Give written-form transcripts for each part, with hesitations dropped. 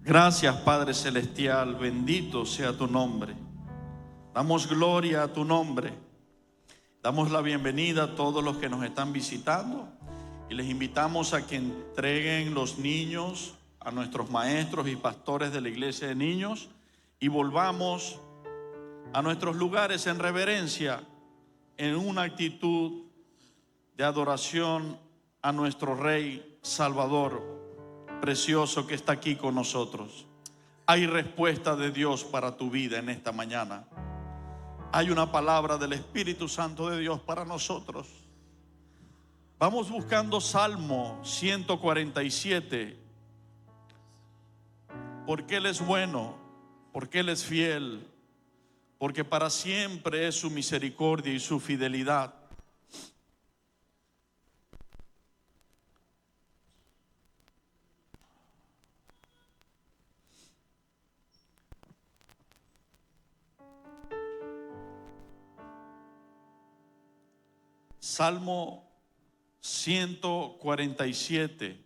Gracias, Padre Celestial, bendito sea tu nombre. Damos gloria a tu nombre. Damos la bienvenida a todos los que nos están visitando y les invitamos a que entreguen los niños a nuestros maestros y pastores de la iglesia de niños y volvamos a nuestros lugares en reverencia, en una actitud de adoración a nuestro Rey Salvador precioso que está aquí con nosotros. Hay respuesta de Dios para tu vida en esta mañana. Hay una palabra del Espíritu Santo de Dios para nosotros. Vamos buscando Salmo 147. Porque Él es bueno, porque Él es fiel, porque para siempre es su misericordia y su fidelidad. Salmo 147,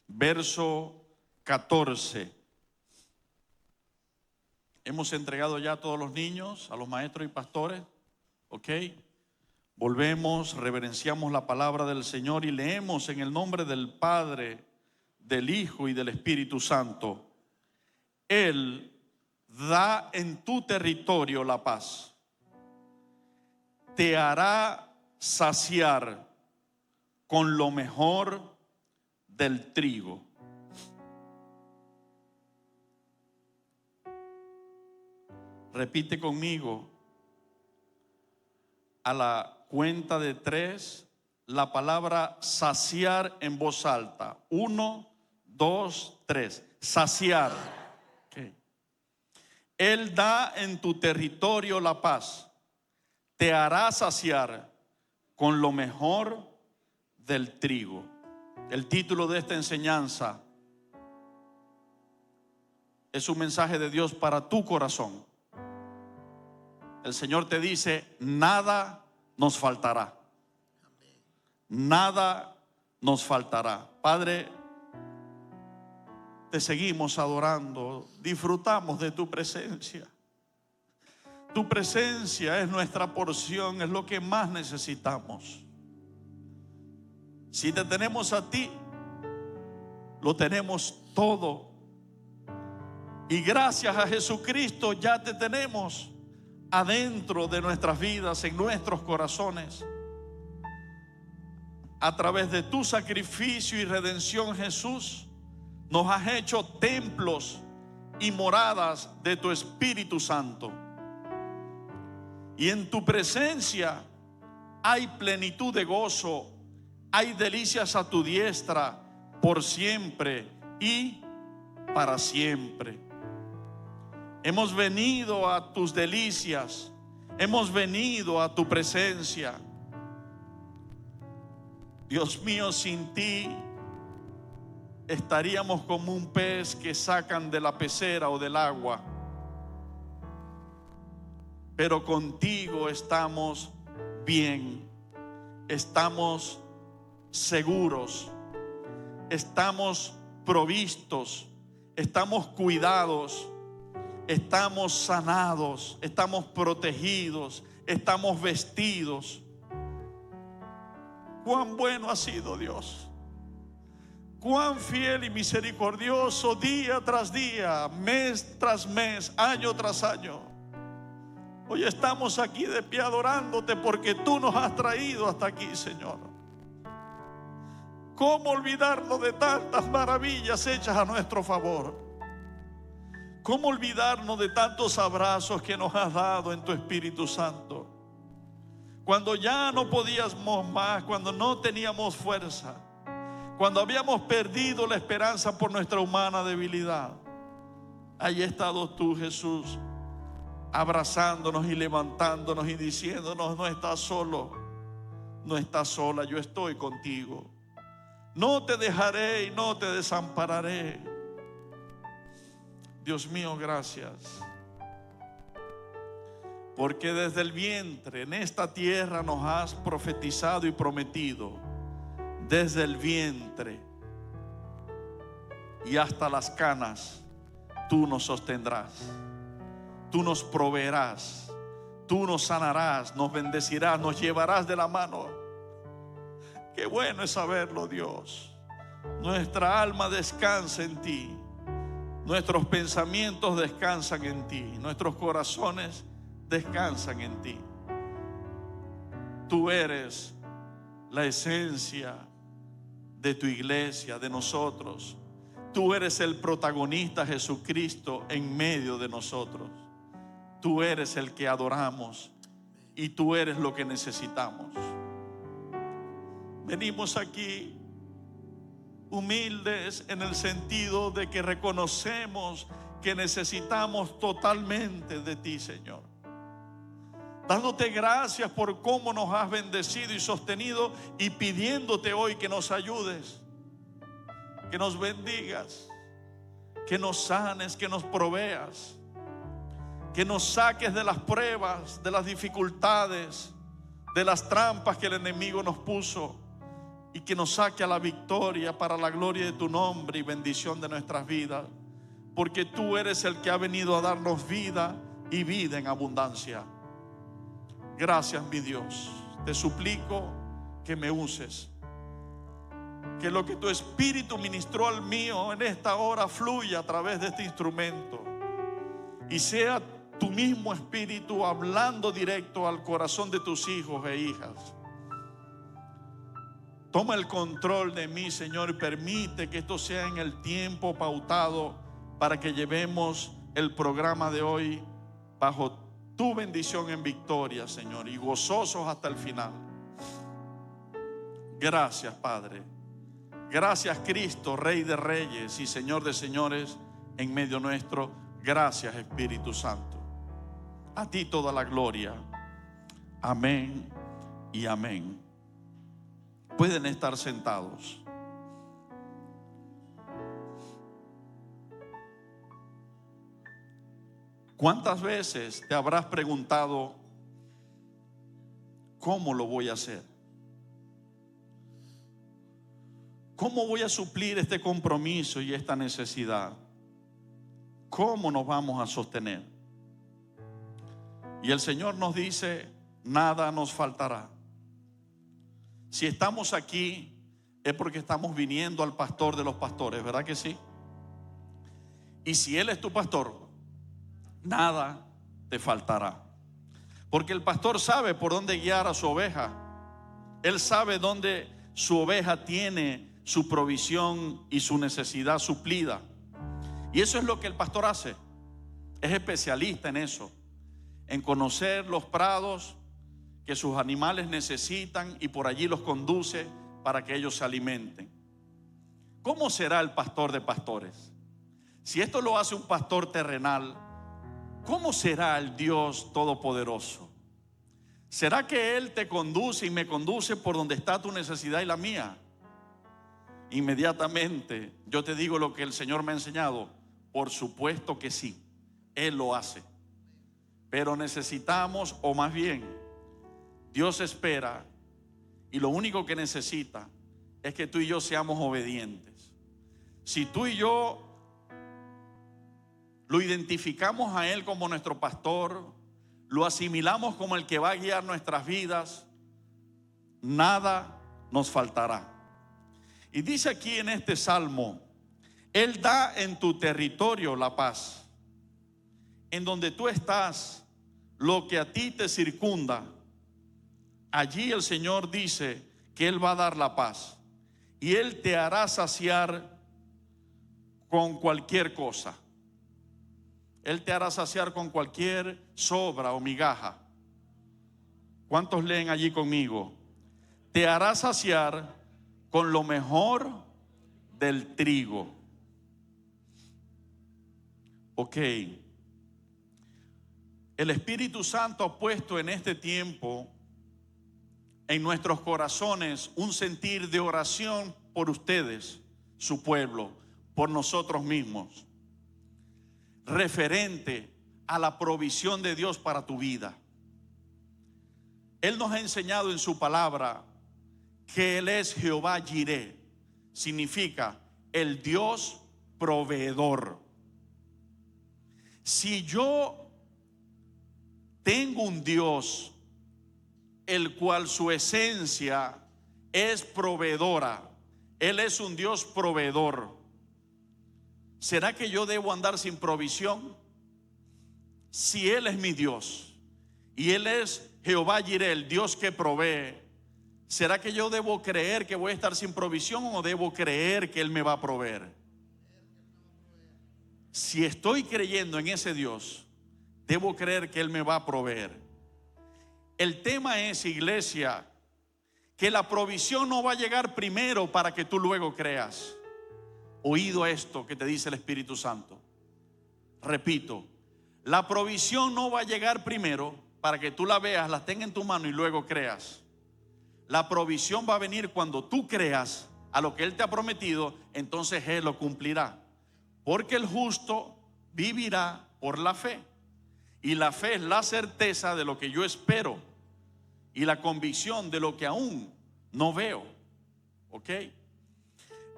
verso 14. Hemos entregado ya a todos los niños, a los maestros y pastores. Ok. Volvemos, reverenciamos la palabra del Señor y leemos en el nombre del Padre, del Hijo y del Espíritu Santo. Él da en tu territorio la paz. Te hará saciar con lo mejor del trigo. Repite conmigo a la cuenta de 3 la palabra saciar en voz alta. 1, 2, 3. Saciar. Okay. Él da en tu territorio la paz. Te hará saciar con lo mejor del trigo. El título de esta enseñanza es un mensaje de Dios para tu corazón. El Señor te dice: nada nos faltará. Nada nos faltará. Padre, te seguimos adorando, disfrutamos de tu presencia. Tu presencia es nuestra porción, es lo que más necesitamos. Si te tenemos a ti, lo tenemos todo. Y gracias a Jesucristo ya te tenemos adentro de nuestras vidas, en nuestros corazones. A través de tu sacrificio y redención, Jesús, nos has hecho templos y moradas de tu Espíritu Santo. Y en tu presencia hay plenitud de gozo, hay delicias a tu diestra por siempre y para siempre. Hemos venido a tus delicias, hemos venido a tu presencia. Dios mío, sin ti estaríamos como un pez que sacan de la pecera o del agua. Pero contigo estamos bien, estamos seguros, estamos provistos, estamos cuidados, estamos sanados, estamos protegidos, estamos vestidos. Cuán bueno ha sido Dios, cuán fiel y misericordioso día tras día, mes tras mes, año tras año. Hoy estamos aquí de pie adorándote porque tú nos has traído hasta aquí, Señor. ¿Cómo olvidarnos de tantas maravillas hechas a nuestro favor? ¿Cómo olvidarnos de tantos abrazos que nos has dado en tu Espíritu Santo? Cuando ya no podíamos más, cuando no teníamos fuerza, cuando habíamos perdido la esperanza por nuestra humana debilidad, ahí has estado tú, Jesús, abrazándonos y levantándonos y diciéndonos: no estás solo, no estás sola, yo estoy contigo. No te dejaré y no te desampararé. Dios mío, gracias. Porque desde el vientre en esta tierra nos has profetizado y prometido. Desde el vientre y hasta las canas tú nos sostendrás, tú nos proveerás, tú nos sanarás, nos bendecirás, nos llevarás de la mano. Qué bueno es saberlo, Dios. Nuestra alma descansa en ti, nuestros pensamientos descansan en ti, nuestros corazones descansan en ti. Tú eres la esencia de tu iglesia, de nosotros. Tú eres el protagonista, Jesucristo, en medio de nosotros. Tú eres el que adoramos y tú eres lo que necesitamos. Venimos aquí humildes en el sentido de que reconocemos que necesitamos totalmente de ti, Señor. Dándote gracias por cómo nos has bendecido y sostenido, y pidiéndote hoy que nos ayudes, que nos bendigas, que nos sanes, que nos proveas, que nos saques de las pruebas, de las dificultades, de las trampas que el enemigo nos puso, y que nos saque a la victoria para la gloria de tu nombre y bendición de nuestras vidas, porque tú eres el que ha venido a darnos vida y vida en abundancia. Gracias, mi Dios. Te suplico que me uses, que lo que tu Espíritu ministró al mío en esta hora fluya a través de este instrumento y sea tu mismo Espíritu hablando directo al corazón de tus hijos e hijas. Toma el control de mí, Señor, y permite que esto sea en el tiempo pautado para que llevemos el programa de hoy bajo tu bendición en victoria, Señor, y gozosos hasta el final. Gracias, Padre. Gracias, Cristo, Rey de Reyes y Señor de Señores en medio nuestro. Gracias, Espíritu Santo. A ti toda la gloria. Amén y amén. Pueden estar sentados. ¿Cuántas veces te habrás preguntado cómo lo voy a hacer? ¿Cómo voy a suplir este compromiso y esta necesidad? ¿Cómo nos vamos a sostener? Y el Señor nos dice: nada nos faltará. Si estamos aquí es porque estamos viniendo al pastor de los pastores, ¿verdad que sí? Y si Él es tu pastor, nada te faltará, porque el pastor sabe por dónde guiar a su oveja. Él sabe dónde su oveja tiene su provisión y su necesidad suplida. Y eso es lo que el pastor hace. Es especialista en eso, en conocer los prados que sus animales necesitan y por allí los conduce para que ellos se alimenten. ¿Cómo será el pastor de pastores? Si esto lo hace un pastor terrenal, ¿cómo será el Dios Todopoderoso? ¿Será que Él te conduce y me conduce por donde está tu necesidad y la mía? Inmediatamente yo te digo lo que el Señor me ha enseñado. Por supuesto que sí, Él lo hace. Pero necesitamos, o más bien, Dios espera, y lo único que necesita es que tú y yo seamos obedientes. Si tú y yo lo identificamos a Él como nuestro pastor, lo asimilamos como el que va a guiar nuestras vidas, nada nos faltará. Y dice aquí en este salmo: Él da en tu territorio la paz. En donde tú estás, lo que a ti te circunda, allí el Señor dice que Él va a dar la paz. Y Él te hará saciar con cualquier cosa. Él te hará saciar con cualquier sobra o migaja. ¿Cuántos leen allí conmigo? Te hará saciar con lo mejor del trigo. Ok. El Espíritu Santo ha puesto en este tiempo en nuestros corazones un sentir de oración por ustedes, su pueblo, por nosotros mismos, referente a la provisión de Dios para tu vida. Él nos ha enseñado en su palabra que Él es Jehová Jireh. Significa el Dios proveedor. Si yo tengo un Dios el cual su esencia es proveedora, Él es un Dios proveedor, ¿será que yo debo andar sin provisión? Si Él es mi Dios y Él es Jehová Jireh, el Dios que provee, ¿será que yo debo creer que voy a estar sin provisión o debo creer que Él me va a proveer? Si estoy creyendo en ese Dios, debo creer que Él me va a proveer. El tema es, iglesia, que la provisión no va a llegar primero para que tú luego creas. Oído esto que te dice el Espíritu Santo. Repito, la provisión no va a llegar primero para que tú la veas, la tengas en tu mano y luego creas. La provisión va a venir cuando tú creas a lo que Él te ha prometido, entonces Él lo cumplirá. Porque el justo vivirá por la fe. Y la fe es la certeza de lo que yo espero y la convicción de lo que aún no veo. ¿Ok?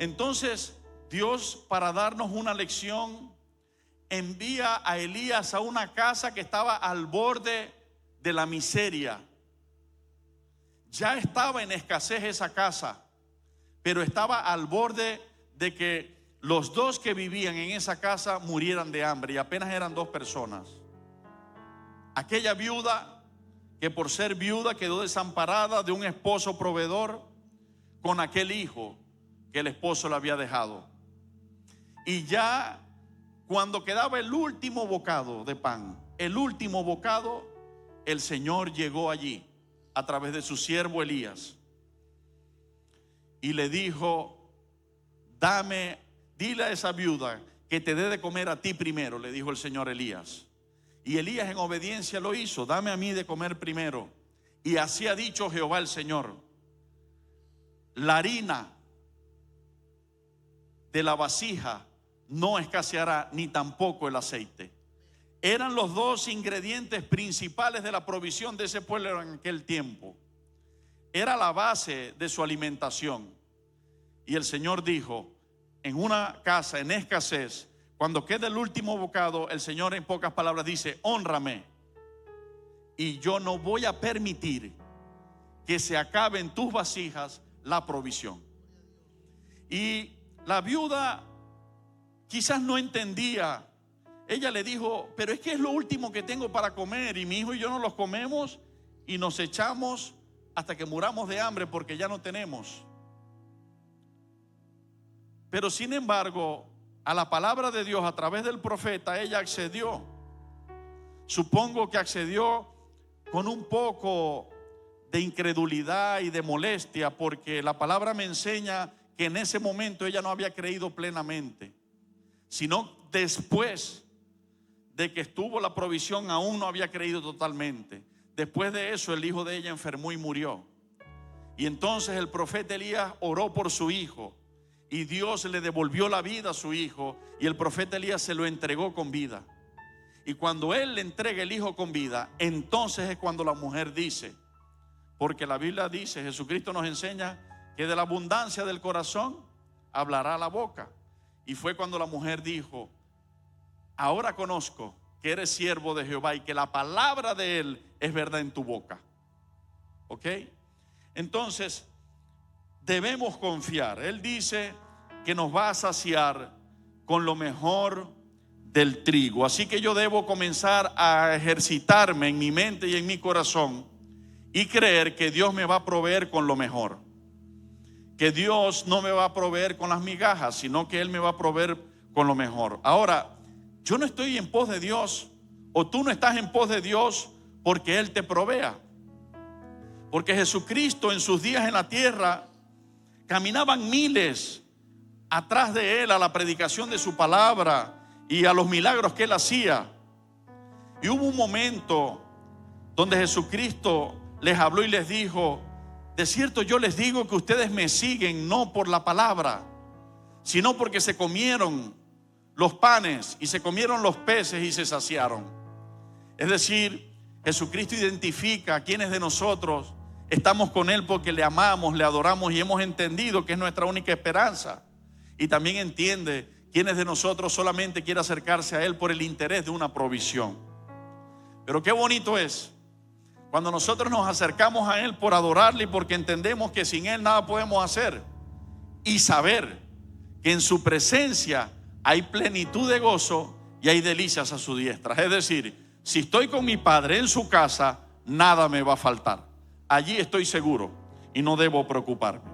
Entonces Dios, para darnos una lección, envía a Elías a una casa que estaba al borde de la miseria. Ya estaba en escasez esa casa, pero estaba al borde de que los dos que vivían en esa casa murieran de hambre, y apenas eran 2 personas. Aquella viuda que por ser viuda quedó desamparada de un esposo proveedor, con aquel hijo que el esposo le había dejado. Y ya cuando quedaba el último bocado de pan, el último bocado, el Señor llegó allí a través de su siervo Elías y le dijo: dile a esa viuda que te dé de comer a ti primero, le dijo el Señor a Elías. Y Elías en obediencia lo hizo: dame a mí de comer primero. Y así ha dicho Jehová el Señor: la harina de la vasija no escaseará, ni tampoco el aceite. Eran los 2 ingredientes principales de la provisión de ese pueblo en aquel tiempo. Era la base de su alimentación. Y el Señor dijo: en una casa en escasez, cuando quede el último bocado, el Señor en pocas palabras dice: hónrame, y yo no voy a permitir que se acabe en tus vasijas la provisión. Y la viuda quizás no entendía. Ella le dijo: pero es que es lo último que tengo para comer, y mi hijo y yo no los comemos y nos echamos hasta que muramos de hambre porque ya no tenemos. Pero sin embargo, a la palabra de Dios a través del profeta, ella accedió. Supongo que accedió con un poco de incredulidad y de molestia, porque la palabra me enseña que en ese momento ella no había creído plenamente, sino después de que estuvo la provisión aún no había creído totalmente. Después de eso el hijo de ella enfermó y murió. Y entonces el profeta Elías oró por su hijo, y Dios le devolvió la vida a su hijo, y el profeta Elías se lo entregó con vida. Y cuando él le entrega el hijo con vida, entonces es cuando la mujer dice, porque la Biblia dice, Jesucristo nos enseña que de la abundancia del corazón hablará la boca. Y fue cuando la mujer dijo: ahora conozco que eres siervo de Jehová y que la palabra de Él es verdad en tu boca. ¿Ok? Entonces debemos confiar. Él dice que nos va a saciar con lo mejor del trigo. Así que yo debo comenzar a ejercitarme en mi mente y en mi corazón y creer que Dios me va a proveer con lo mejor. Que Dios no me va a proveer con las migajas, sino que Él me va a proveer con lo mejor. Ahora, yo no estoy en pos de Dios, o tú no estás en pos de Dios porque Él te provea. Porque Jesucristo en sus días en la tierra caminaban miles atrás de Él a la predicación de su palabra y a los milagros que Él hacía. Y hubo un momento donde Jesucristo les habló y les dijo: de cierto yo les digo que ustedes me siguen no por la palabra, sino porque se comieron los panes y se comieron los peces y se saciaron. Es decir, Jesucristo identifica a quienes de nosotros estamos con Él porque le amamos, le adoramos y hemos entendido que es nuestra única esperanza. Y también entiende ¿Quiénes de nosotros solamente quiere acercarse a Él por el interés de una provisión? Pero qué bonito es cuando nosotros nos acercamos a Él por adorarle y porque entendemos que sin Él nada podemos hacer, y saber que en su presencia hay plenitud de gozo y hay delicias a su diestra. Es decir, si estoy con mi Padre en su casa, nada me va a faltar. Allí estoy seguro y no debo preocuparme.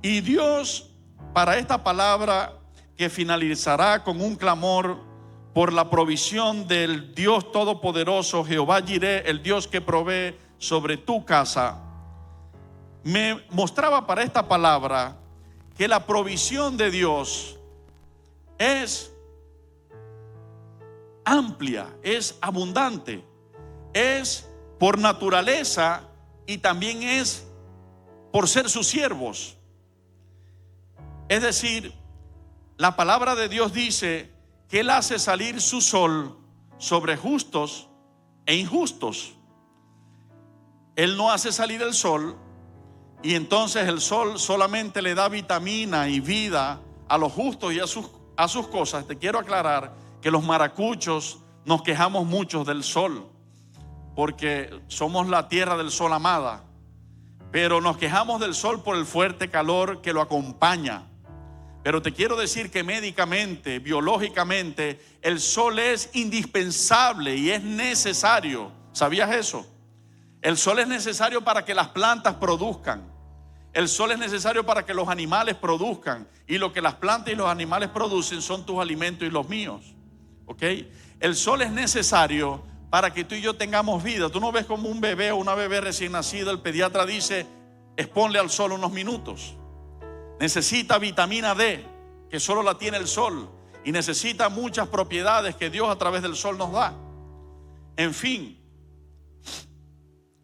Y Dios, para esta palabra que finalizará con un clamor por la provisión del Dios Todopoderoso, Jehová Jireh, el Dios que provee sobre tu casa, me mostraba para esta palabra que la provisión de Dios es amplia, es abundante, es por naturaleza y también es por ser sus siervos. Es decir, la palabra de Dios dice que Él hace salir su sol sobre justos e injustos. Él no hace salir el sol y entonces el sol solamente le da vitamina y vida a los justos y a sus cosas. Te quiero aclarar que los maracuchos nos quejamos mucho del sol porque somos la tierra del sol amada, pero nos quejamos del sol por el fuerte calor que lo acompaña. Pero te quiero decir que médicamente, biológicamente, el sol es indispensable y es necesario. ¿Sabías eso? El sol es necesario para que las plantas produzcan. El sol es necesario para que los animales produzcan. Y lo que las plantas y los animales producen son tus alimentos y los míos. ¿Ok? El sol es necesario para que tú y yo tengamos vida. Tú no ves como un bebé o una bebé recién nacida, el pediatra dice, exponle al sol unos minutos. Necesita vitamina D, que solo la tiene el sol, y necesita muchas propiedades que Dios a través del sol nos da. En fin,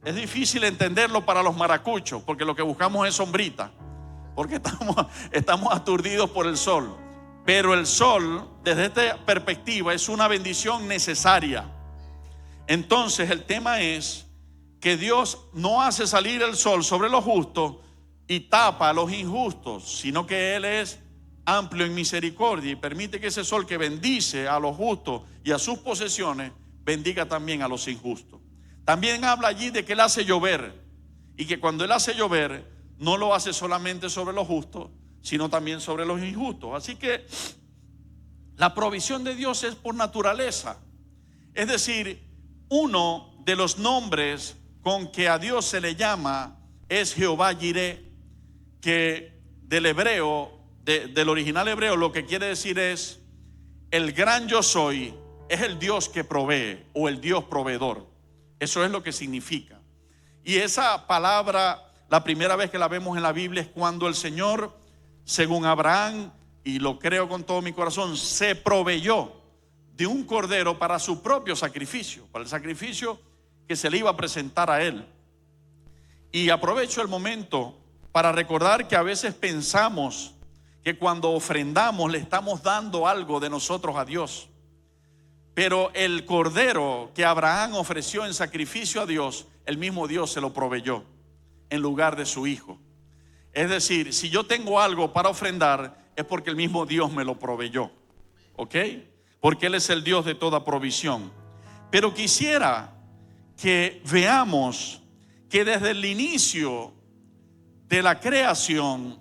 es difícil entenderlo para los maracuchos, porque lo que buscamos es sombrita, porque estamos aturdidos por el sol. Pero el sol, desde esta perspectiva, es una bendición necesaria. Entonces el tema es que Dios no hace salir el sol sobre los justos y tapa a los injustos, sino que Él es amplio en misericordia y permite que ese sol que bendice a los justos y a sus posesiones bendiga también a los injustos. También habla allí de que Él hace llover y que cuando Él hace llover no lo hace solamente sobre los justos, sino también sobre los injustos. Así que la provisión de Dios es por naturaleza. Es decir, uno de los nombres con que a Dios se le llama es Jehová Jireh, que del hebreo, del original hebreo, lo que quiere decir es el gran yo soy, es el Dios que provee o el Dios proveedor. Eso es lo que significa. Y esa palabra, la primera vez que la vemos en la Biblia es cuando el Señor, según Abraham, y lo creo con todo mi corazón, se proveyó de un cordero para su propio sacrificio, para el sacrificio que se le iba a presentar a él. Y aprovecho el momento para recordar que a veces pensamos que cuando ofrendamos le estamos dando algo de nosotros a Dios. Pero el cordero que Abraham ofreció en sacrificio a Dios, el mismo Dios se lo proveyó en lugar de su hijo. Es decir, si yo tengo algo para ofrendar, es porque el mismo Dios me lo proveyó. ¿Ok? Porque Él es el Dios de toda provisión. Pero quisiera que veamos que desde el inicio de la creación,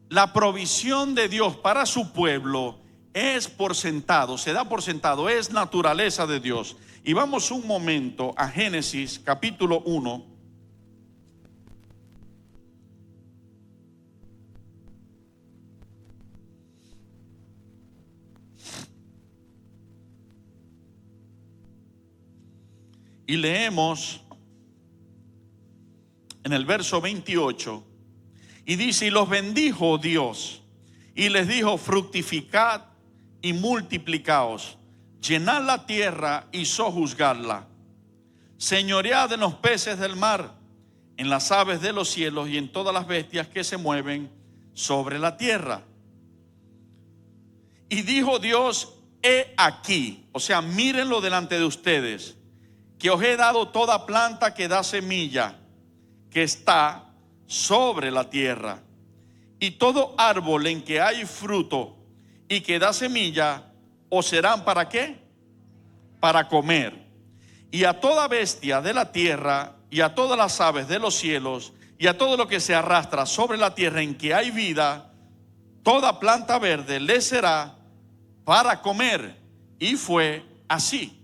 la provisión de Dios para su pueblo es por sentado, se da por sentado, es naturaleza de Dios. Y vamos un momento a Génesis capítulo 1. Y leemos en el verso 28, y dice, y los bendijo Dios, y les dijo, fructificad y multiplicaos, llenad la tierra y sojuzgadla, señoread en los peces del mar, en las aves de los cielos y en todas las bestias que se mueven sobre la tierra. Y dijo Dios, he aquí, o sea, mírenlo delante de ustedes, que os he dado toda planta que da semilla, que está sobre la tierra, y todo árbol en que hay fruto, y que da semilla, os serán ¿para qué? Para comer. Y a toda bestia de la tierra, y a todas las aves de los cielos, y a todo lo que se arrastra sobre la tierra en que hay vida, toda planta verde les será para comer. Y fue así.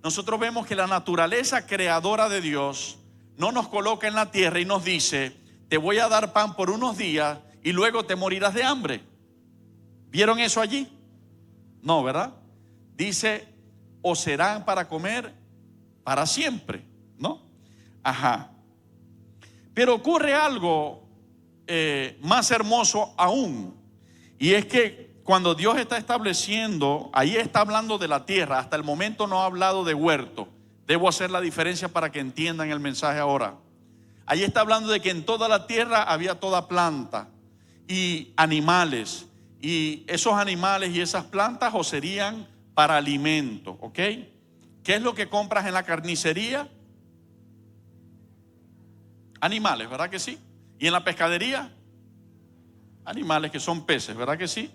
Nosotros vemos que la naturaleza creadora de Dios no nos coloca en la tierra y nos dice: te voy a dar pan por unos días y luego te morirás de hambre. ¿Vieron eso allí? No, ¿verdad? Dice: os serán para comer para siempre, ¿no? Ajá. Pero ocurre algo más hermoso aún, y es que cuando Dios está estableciendo, ahí está hablando de la tierra. Hasta el momento no ha hablado de huerto. Debo hacer la diferencia para que entiendan el mensaje ahora. Ahí está hablando de que en toda la tierra había toda planta y animales, y esos animales y esas plantas os serían para alimento, ¿ok? ¿Qué es lo que compras en la carnicería? Animales, ¿verdad que sí? ¿Y en la pescadería? Animales, que son peces, ¿verdad que sí?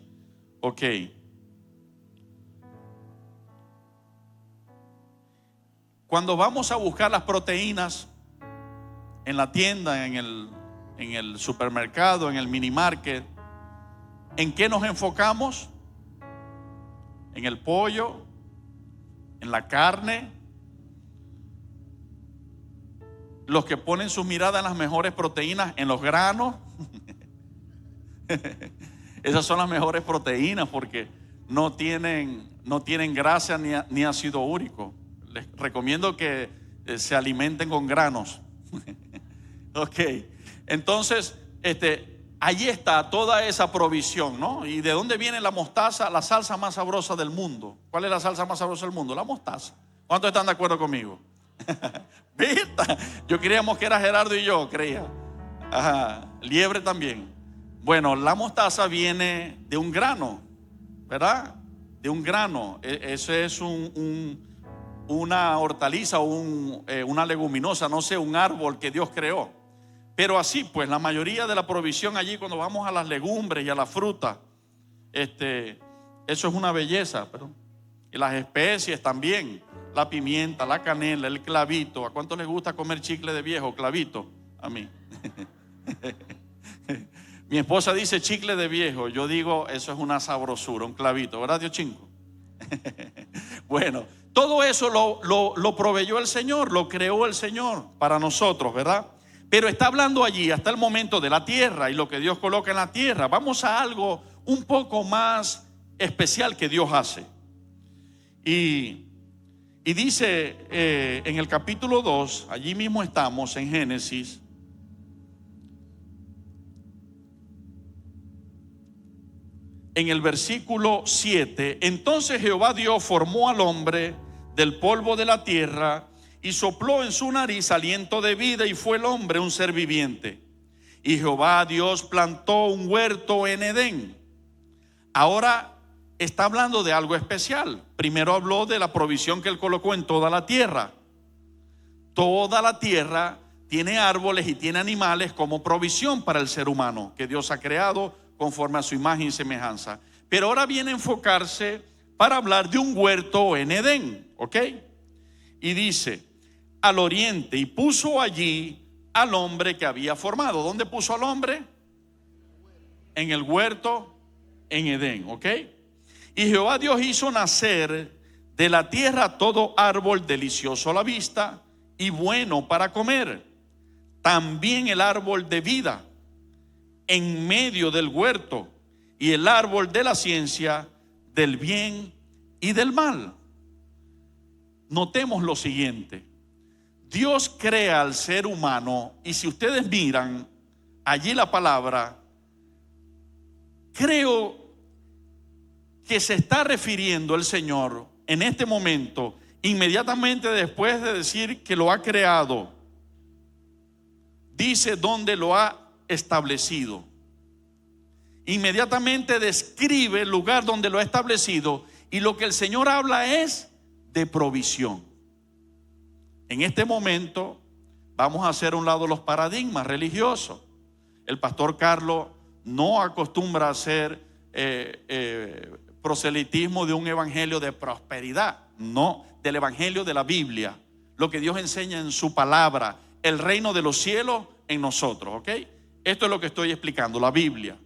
Ok. Cuando vamos a buscar las proteínas en la tienda, en el supermercado, en el mini market, ¿en qué nos enfocamos? En el pollo, en la carne. Los que ponen su mirada en las mejores proteínas, en los granos. Esas son las mejores proteínas porque no tienen grasa ni ácido úrico. Les recomiendo que se alimenten con granos. Ok, entonces allí está toda esa provisión, ¿no? ¿Y de dónde viene la mostaza? La salsa más sabrosa del mundo. ¿Cuál es la salsa más sabrosa del mundo? La mostaza. ¿Cuántos están de acuerdo conmigo? ¿Viste? Yo creíamos que era Gerardo y yo, creía. Ajá, liebre también. Bueno, la mostaza viene de un grano, ¿verdad? De un grano. Eso es una hortaliza o una leguminosa, no sé, un árbol que Dios creó. Pero así pues, la mayoría de la provisión allí, cuando vamos a las legumbres y a la fruta, eso es una belleza, perdón. Y las especies también, la pimienta, la canela, el clavito. ¿A cuántos les gusta comer chicle de viejo, clavito? A mí. Mi esposa dice chicle de viejo, yo digo eso es una sabrosura, un clavito, ¿verdad, Dios chingo? Bueno, todo eso lo proveyó el Señor, lo creó el Señor para nosotros, ¿verdad? Pero está hablando allí hasta el momento de la tierra y lo que Dios coloca en la tierra. Vamos a algo un poco más especial que Dios hace. Y dice en el capítulo 2, allí mismo estamos en Génesis. En el versículo 7, entonces Jehová Dios formó al hombre del polvo de la tierra y sopló en su nariz aliento de vida, y fue el hombre un ser viviente. Y Jehová Dios plantó un huerto en Edén. Ahora está hablando de algo especial. Primero habló de la provisión que él colocó en toda la tierra. Toda la tierra tiene árboles y tiene animales como provisión para el ser humano que Dios ha creado conforme a su imagen y semejanza. Pero ahora viene a enfocarse para hablar de un huerto en Edén, ¿ok? Y dice, al oriente, y puso allí al hombre que había formado. ¿Dónde puso al hombre? En el huerto en Edén, ¿ok? Y Jehová Dios hizo nacer de la tierra todo árbol delicioso a la vista y bueno para comer, también el árbol de vida en medio del huerto, y el árbol de la ciencia del bien y del mal. Notemos lo siguiente: Dios crea al ser humano, y si ustedes miran allí la palabra, creo que se está refiriendo el Señor en este momento, inmediatamente después de decir que lo ha creado, dice dónde lo ha establecido. Inmediatamente describe el lugar donde lo ha establecido, y lo que el Señor habla es de provisión. En este momento vamos a hacer a un lado los paradigmas religiosos. El pastor Carlos no acostumbra a hacer proselitismo de un evangelio de prosperidad, no, del evangelio de la Biblia, lo que Dios enseña en su palabra, el reino de los cielos en nosotros, ¿ok? Esto es lo que estoy explicando, la Biblia.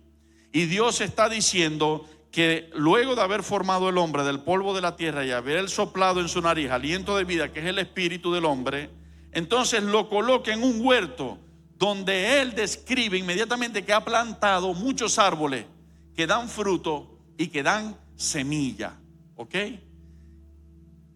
Y Dios está diciendo que luego de haber formado el hombre del polvo de la tierra y haber soplado en su nariz aliento de vida, que es el espíritu del hombre, entonces lo coloca en un huerto donde Él describe inmediatamente que ha plantado muchos árboles que dan fruto y que dan semilla, ¿ok?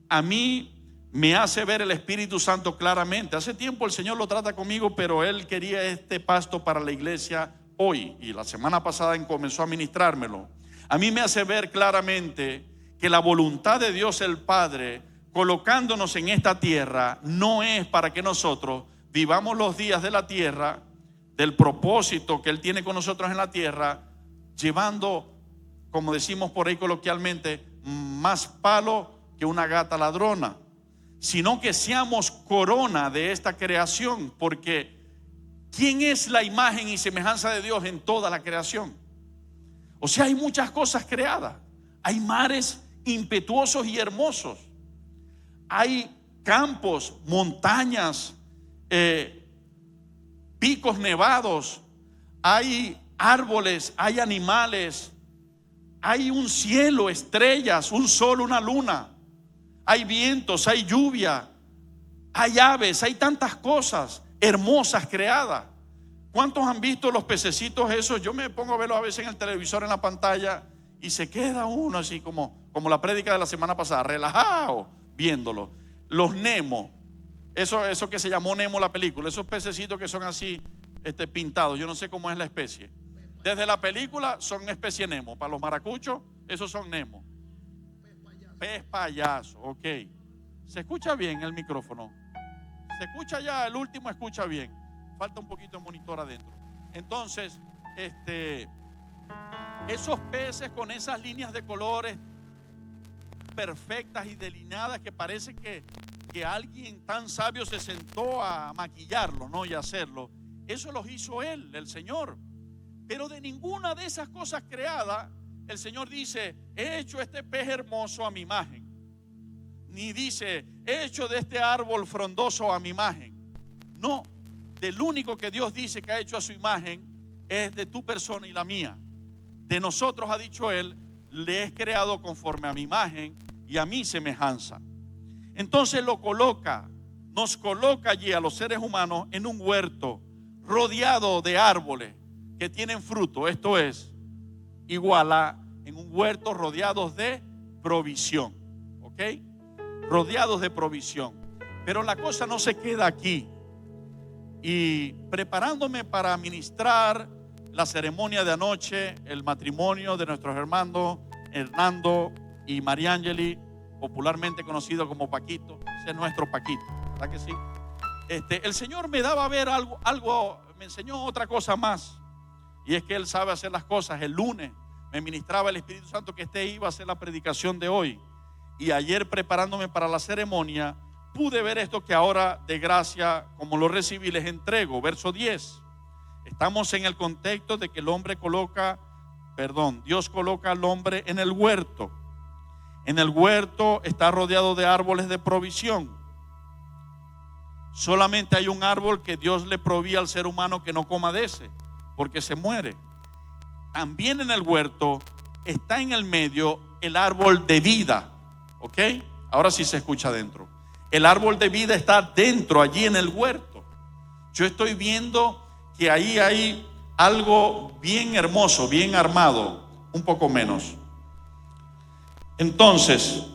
A mí me hace ver el Espíritu Santo claramente. Hace tiempo el Señor lo trata conmigo, pero Él quería este pasto para la iglesia hoy, y la semana pasada comenzó a ministrármelo. A mí me hace ver claramente que la voluntad de Dios el Padre colocándonos en esta tierra no es para que nosotros vivamos los días de la tierra, del propósito que Él tiene con nosotros en la tierra, llevando, como decimos por ahí coloquialmente, más palo que una gata ladrona, sino que seamos corona de esta creación, porque ¿quién es la imagen y semejanza de Dios en toda la creación? O sea, hay muchas cosas creadas. Hay mares impetuosos y hermosos. Hay campos, montañas, picos nevados. Hay árboles, hay animales. Hay un cielo, estrellas, un sol, una luna. Hay vientos, hay lluvia. Hay aves, hay tantas cosas hermosas creadas. ¿Cuántos han visto los pececitos esos? Yo me pongo a verlos a veces en el televisor, en la pantalla, y se queda uno así como la prédica de la semana pasada, relajado viéndolo. Los Nemo, eso que se llamó Nemo la película, esos pececitos que son así pintados, yo no sé cómo es la especie. Desde la película son especie Nemo. Para los maracuchos, esos son Nemo. Pez payaso, ok. ¿Se escucha bien el micrófono? ¿Se escucha ya? El último escucha bien. Falta un poquito de monitor adentro. Entonces, esos peces con esas líneas de colores perfectas y delineadas que parece que alguien tan sabio se sentó a maquillarlo, ¿no? Y hacerlo. Eso los hizo Él, el Señor. Pero de ninguna de esas cosas creadas, el Señor dice, he hecho este pez hermoso a mi imagen. Ni dice, he hecho de este árbol frondoso a mi imagen. No. Del único que Dios dice que ha hecho a su imagen es de tu persona y la mía. De nosotros, ha dicho Él, le he creado conforme a mi imagen y a mi semejanza. Entonces nos coloca allí a los seres humanos en un huerto rodeado de árboles que tienen fruto. Esto es igual a en un huerto rodeados de provisión, ¿ok? Rodeados de provisión. Pero la cosa no se queda aquí. Y preparándome para ministrar la ceremonia de anoche, el matrimonio de nuestros hermanos Hernando y Mariangeli, popularmente conocido como Paquito. Ese es nuestro Paquito, ¿verdad que sí? El Señor me daba a ver algo, me enseñó otra cosa más. Y es que Él sabe hacer las cosas. El lunes me ministraba el Espíritu Santo que iba a hacer la predicación de hoy. Y ayer, preparándome para la ceremonia, pude ver esto que ahora de gracia, como lo recibí, les entrego. Verso 10. Estamos en el contexto de que Dios coloca al hombre en el huerto. En el huerto está rodeado de árboles de provisión. Solamente hay un árbol que Dios le provee al ser humano que no coma de ese, porque se muere. También en el huerto está en el medio el árbol de vida. ¿Ok? Ahora sí se escucha adentro. El árbol de vida está dentro, allí en el huerto. Yo estoy viendo que ahí hay algo bien hermoso, bien armado, un poco menos. Entonces,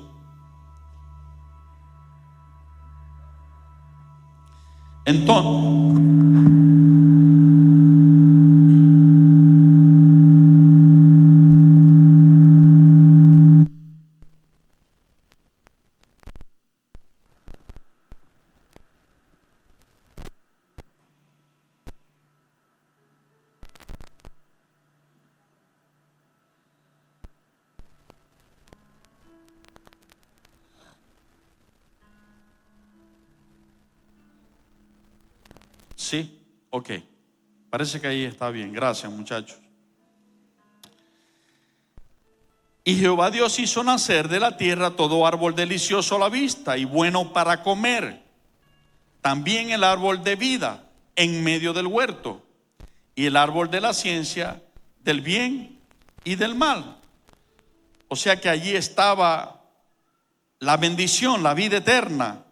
sí, ok. Parece que ahí está bien. Gracias, muchachos. Y Jehová Dios hizo nacer de la tierra todo árbol delicioso a la vista y bueno para comer, también el árbol de vida en medio del huerto, y el árbol de la ciencia del bien y del mal. O sea que allí estaba la bendición, la vida eterna,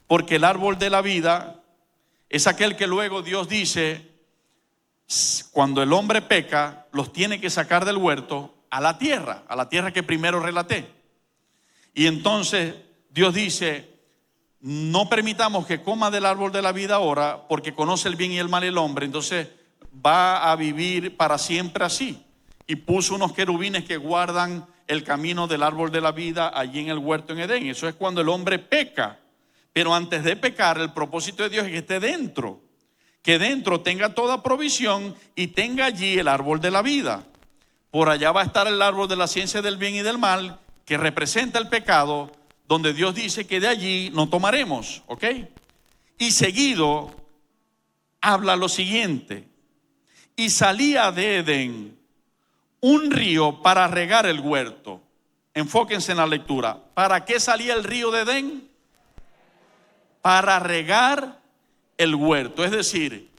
porque el árbol de la vida es aquel que luego Dios dice, cuando el hombre peca, los tiene que sacar del huerto a la tierra que primero relaté. Y entonces Dios dice, no permitamos que coma del árbol de la vida ahora, porque conoce el bien y el mal el hombre, entonces va a vivir para siempre así. Y puso unos querubines que guardan el camino del árbol de la vida allí en el huerto en Edén. Eso es cuando el hombre peca. Pero antes de pecar, el propósito de Dios es que esté dentro, que dentro tenga toda provisión y tenga allí el árbol de la vida. Por allá va a estar el árbol de la ciencia del bien y del mal, que representa el pecado, donde Dios dice que de allí no tomaremos, ¿ok? Y seguido habla lo siguiente: y salía de Edén un río para regar el huerto. Enfóquense en la lectura. ¿Para qué salía el río de Edén? Para regar el huerto. Es decir,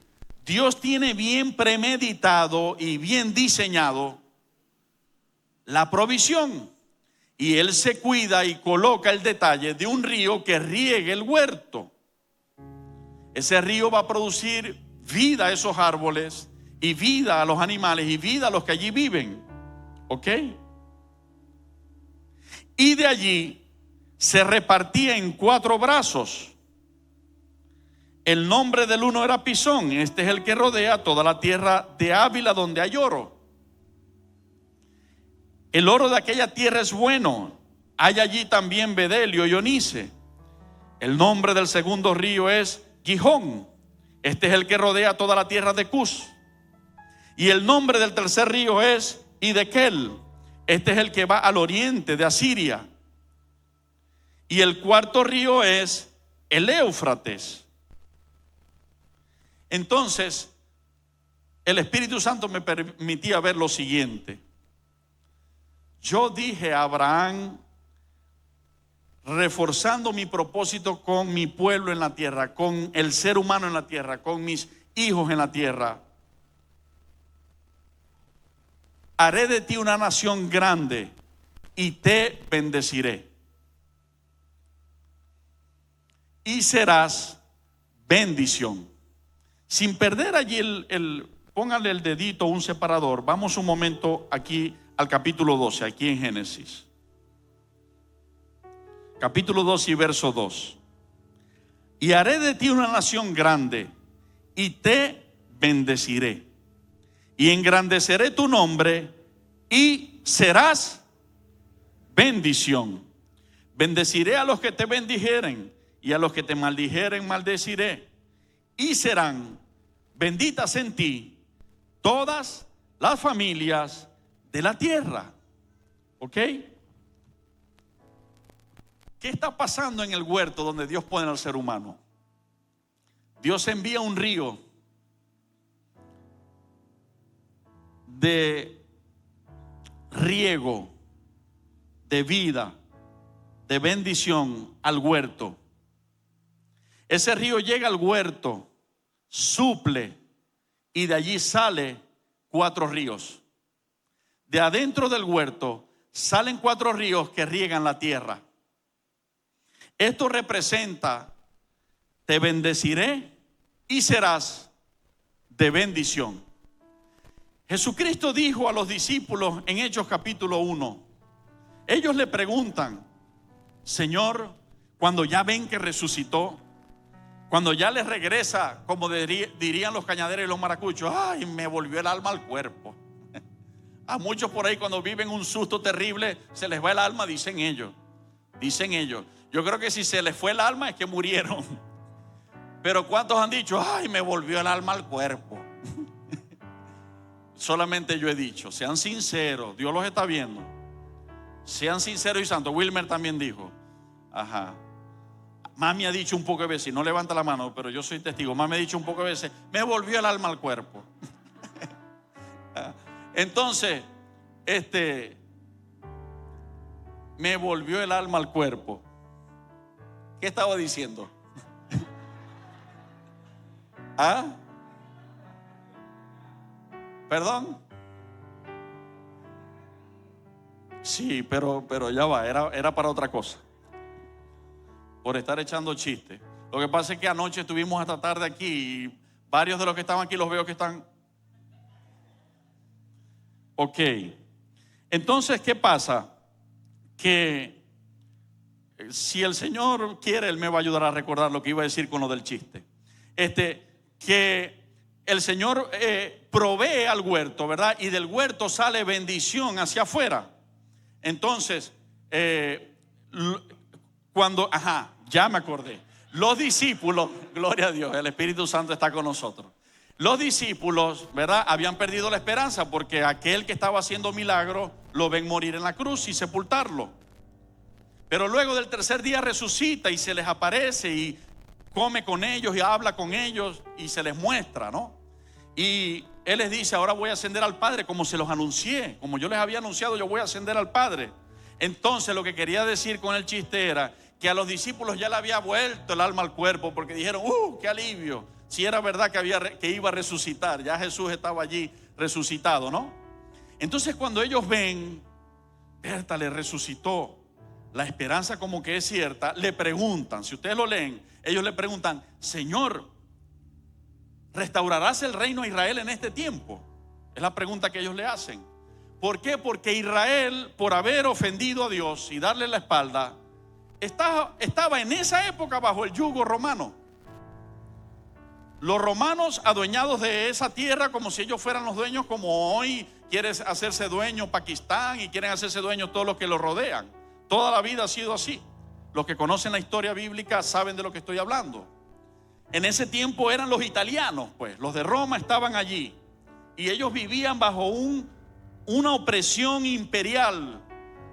Dios tiene bien premeditado y bien diseñado la provisión, y Él se cuida y coloca el detalle de un río que riegue el huerto. Ese río va a producir vida a esos árboles, y vida a los animales, y vida a los que allí viven, ¿ok? Y de allí se repartía en 4 brazos. El nombre del uno era Pisón. Este es el que rodea toda la tierra de Ávila donde hay oro. El oro de aquella tierra es bueno. Hay allí también bedelio y onice. El nombre del segundo río es Gihón. Este es el que rodea toda la tierra de Cus. Y el nombre del tercer río es Hidekel. Este es el que va al oriente de Asiria. Y el cuarto río es el Éufrates. Entonces, el Espíritu Santo me permitía ver lo siguiente. Yo dije a Abraham, reforzando mi propósito con mi pueblo en la tierra, con el ser humano en la tierra, con mis hijos en la tierra: haré de ti una nación grande y te bendeciré. Y serás bendición. Sin perder allí póngale el dedito, un separador. Vamos un momento aquí al capítulo 12, aquí en Génesis. Capítulo 12 y verso 2. Y haré de ti una nación grande y te bendeciré. Y engrandeceré tu nombre y serás bendición. Bendeciré a los que te bendijeren, y a los que te maldijeren maldeciré. Y serán benditas en ti todas las familias de la tierra. ¿Ok? ¿Qué está pasando en el huerto donde Dios pone al ser humano? Dios envía un río de riego, de vida, de bendición al huerto. Ese río llega al huerto, suple, y de allí sale 4 ríos. De adentro del huerto salen 4 ríos que riegan la tierra. Esto representa: te bendeciré y serás de bendición. Jesucristo dijo a los discípulos en Hechos capítulo 1, ellos le preguntan: Señor, cuando ya ven que resucitó, cuando ya les regresa, como dirían los cañaderos y los maracuchos, ay, me volvió el alma al cuerpo. A muchos por ahí, cuando viven un susto terrible, se les va el alma, dicen ellos. Yo creo que si se les fue el alma es que murieron. Pero ¿cuántos han dicho, ay, me volvió el alma al cuerpo? Solamente yo he dicho, sean sinceros, Dios los está viendo. Sean sinceros y santos. Wilmer también dijo, ajá. Mami ha dicho un poco de veces, no levanta la mano, pero yo soy testigo. Mami ha dicho un poco de veces, me volvió el alma al cuerpo. Entonces, me volvió el alma al cuerpo. ¿Qué estaba diciendo? ¿Ah? ¿Perdón? Sí, pero ya va, era para otra cosa. Por estar echando chistes. Lo que pasa es que anoche estuvimos hasta tarde aquí y varios de los que estaban aquí los veo que están. Ok. Entonces, ¿qué pasa? Que si el Señor quiere, Él me va a ayudar a recordar lo que iba a decir con lo del chiste. Que el Señor provee al huerto, ¿verdad? Y del huerto sale bendición hacia afuera. Entonces, ya me acordé. Los discípulos, gloria a Dios, el Espíritu Santo está con nosotros. Los discípulos, ¿verdad? Habían perdido la esperanza porque aquel que estaba haciendo milagros lo ven morir en la cruz y sepultarlo. Pero luego del tercer día resucita y se les aparece y come con ellos y habla con ellos y se les muestra, ¿no? Y Él les dice: ahora voy a ascender al Padre, como se los anuncié, como yo les había anunciado, yo voy a ascender al Padre. Entonces lo que quería decir con el chiste era que a los discípulos ya le había vuelto el alma al cuerpo, porque dijeron: qué alivio, si era verdad que iba a resucitar, ya Jesús estaba allí resucitado, ¿no? Entonces cuando ellos ven, Berta le resucitó, la esperanza como que es cierta, le preguntan, si ustedes lo leen, ellos le preguntan: Señor, ¿restaurarás el reino a Israel en este tiempo? Es la pregunta que ellos le hacen. ¿Por qué? Porque Israel, por haber ofendido a Dios y darle la espalda, estaba en esa época bajo el yugo romano. Los romanos adueñados de esa tierra como si ellos fueran los dueños, como hoy quiere hacerse dueño Pakistán y quieren hacerse dueños todos los que lo rodean. Toda la vida ha sido así. Los que conocen la historia bíblica saben de lo que estoy hablando. En ese tiempo eran los italianos, pues los de Roma estaban allí y ellos vivían bajo una opresión imperial,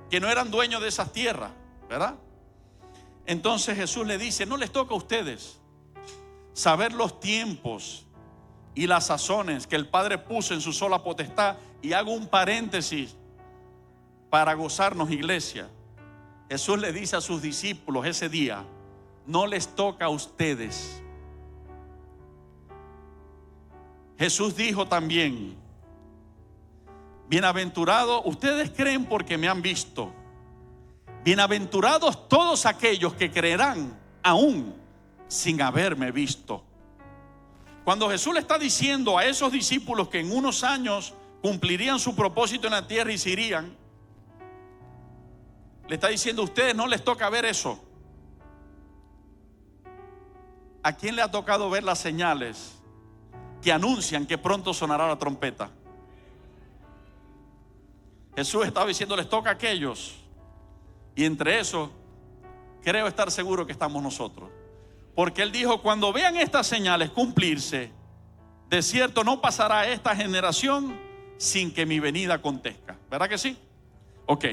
que no eran dueños de esas tierras, ¿verdad? Entonces Jesús le dice: no les toca a ustedes saber los tiempos y las sazones que el Padre puso en su sola potestad. Y hago un paréntesis para gozarnos, iglesia. Jesús le dice a sus discípulos ese día: no les toca a ustedes. Jesús dijo también: bienaventurados, ustedes creen porque me han visto. Bienaventurados todos aquellos que creerán aún sin haberme visto. Cuando Jesús le está diciendo a esos discípulos que en unos años cumplirían su propósito en la tierra y se irían, le está diciendo: a ustedes no les toca ver eso. ¿A quién le ha tocado ver las señales que anuncian que pronto sonará la trompeta? Jesús estaba diciendo: les toca a aquellos. Y entre eso creo estar seguro que estamos nosotros, porque Él dijo: cuando vean estas señales cumplirse, de cierto no pasará esta generación sin que mi venida acontezca. ¿Verdad que sí? Ok,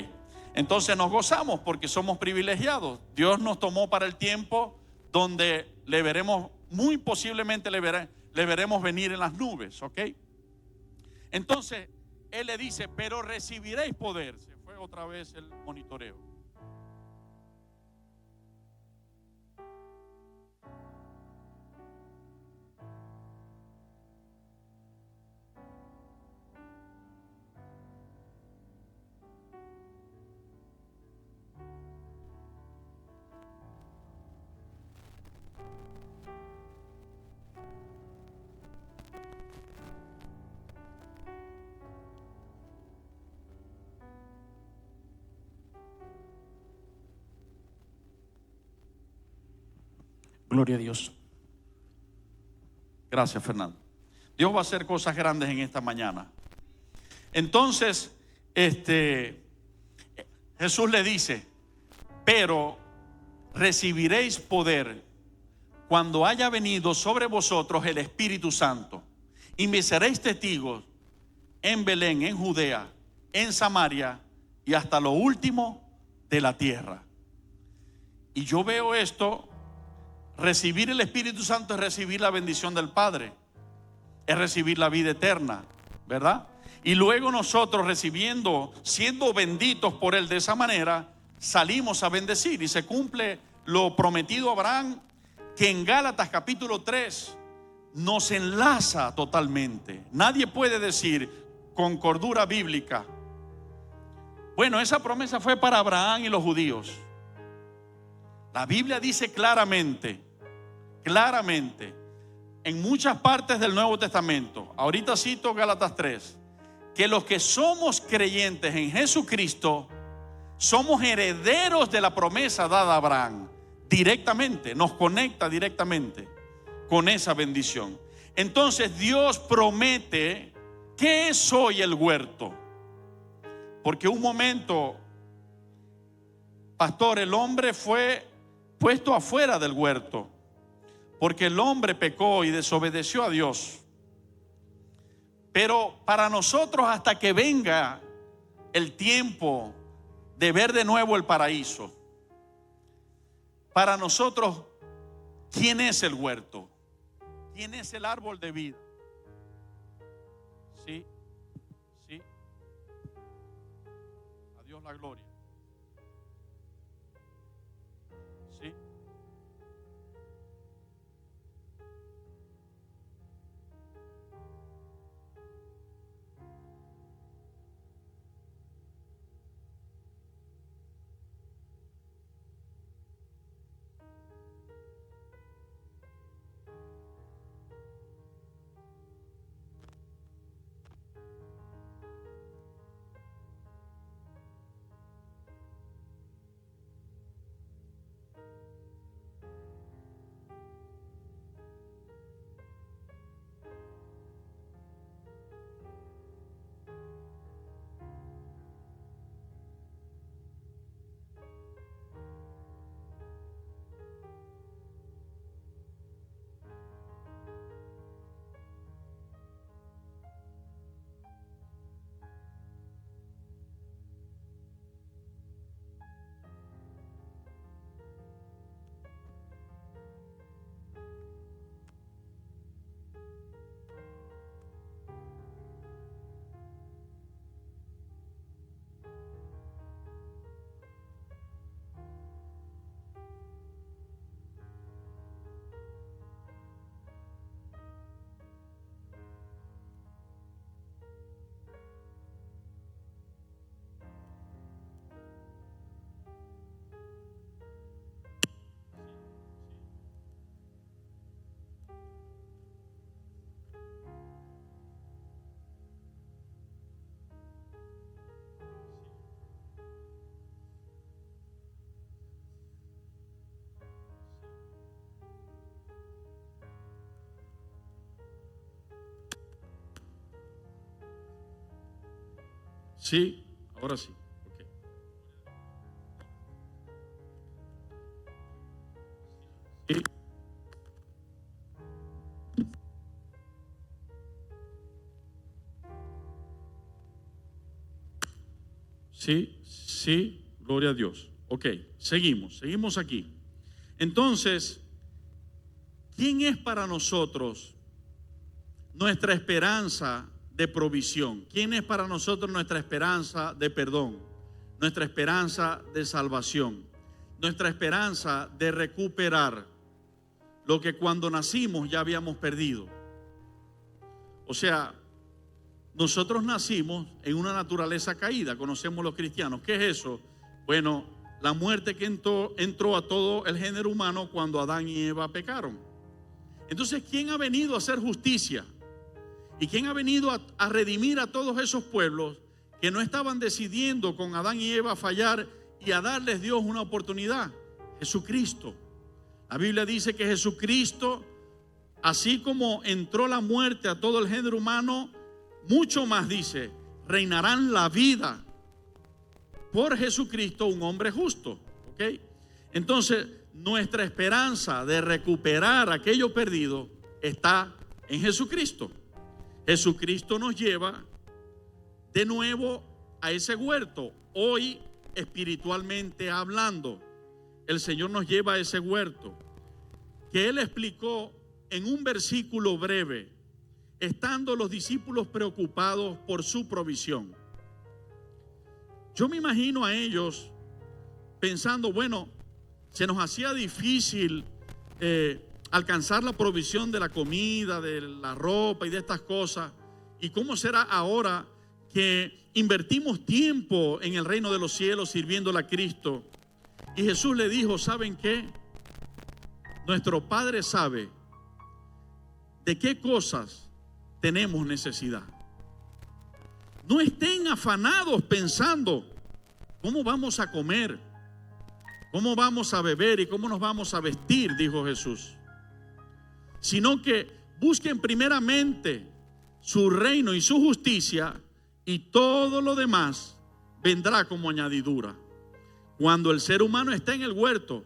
entonces nos gozamos porque somos privilegiados. Dios nos tomó para el tiempo donde le veremos, muy posiblemente le veremos venir en las nubes. Ok, entonces Él le dice: pero recibiréis poder. Se fue otra vez el monitoreo. Gloria a Dios. Gracias, Fernando. Dios va a hacer cosas grandes en esta mañana. Entonces, Jesús le dice: pero recibiréis poder cuando haya venido sobre vosotros el Espíritu Santo, y me seréis testigos en Belén, en Judea, en Samaria y hasta lo último de la tierra. Y yo veo esto. Recibir el Espíritu Santo es recibir la bendición del Padre, es recibir la vida eterna, ¿verdad? Y luego nosotros recibiendo, siendo benditos por Él de esa manera, salimos a bendecir y se cumple lo prometido a Abraham, que en Gálatas capítulo 3 nos enlaza totalmente. Nadie puede decir con cordura bíblica, bueno, esa promesa fue para Abraham y los judíos. La Biblia dice claramente, en muchas partes del Nuevo Testamento, ahorita cito Gálatas 3, que los que somos creyentes en Jesucristo somos herederos de la promesa dada a Abraham. Directamente, nos conecta directamente con esa bendición. Entonces Dios promete que soy el huerto. Porque un momento, pastor, el hombre fue puesto afuera del huerto, porque el hombre pecó y desobedeció a Dios. Pero para nosotros, hasta que venga el tiempo de ver de nuevo el paraíso, para nosotros, ¿quién es el huerto? ¿Quién es el árbol de vida? Sí, sí. A Dios la gloria. Sí. Sí, ahora sí. Okay. Sí. Sí, sí, gloria a Dios. Ok, seguimos aquí. Entonces, ¿quién es para nosotros nuestra esperanza de provisión? ¿Quién es para nosotros nuestra esperanza de perdón? Nuestra esperanza de salvación, nuestra esperanza de recuperar lo que cuando nacimos ya habíamos perdido. O sea, nosotros nacimos en una naturaleza caída, conocemos los cristianos. ¿Qué es eso? Bueno, la muerte que entró a todo el género humano cuando Adán y Eva pecaron. Entonces, ¿quién ha venido a hacer justicia? ¿Y quién ha venido a redimir a todos esos pueblos que no estaban decidiendo con Adán y Eva fallar y a darles Dios una oportunidad? Jesucristo. La Biblia dice que Jesucristo, así como entró la muerte a todo el género humano, mucho más dice, reinarán la vida por Jesucristo, un hombre justo. ¿Ok? Entonces, nuestra esperanza de recuperar aquello perdido está en Jesucristo. Jesucristo nos lleva de nuevo a ese huerto. Hoy, espiritualmente hablando, el Señor nos lleva a ese huerto que Él explicó en un versículo breve, estando los discípulos preocupados por su provisión. Yo me imagino a ellos pensando, bueno, se nos hacía difícil alcanzar la provisión de la comida, de la ropa y de estas cosas. ¿Y cómo será ahora que invertimos tiempo en el reino de los cielos sirviéndole a Cristo? Y Jesús le dijo, ¿saben qué? Nuestro Padre sabe de qué cosas tenemos necesidad. No estén afanados pensando cómo vamos a comer, cómo vamos a beber y cómo nos vamos a vestir, dijo Jesús. Sino que busquen primeramente su reino y su justicia, y todo lo demás vendrá como añadidura. Cuando el ser humano está en el huerto,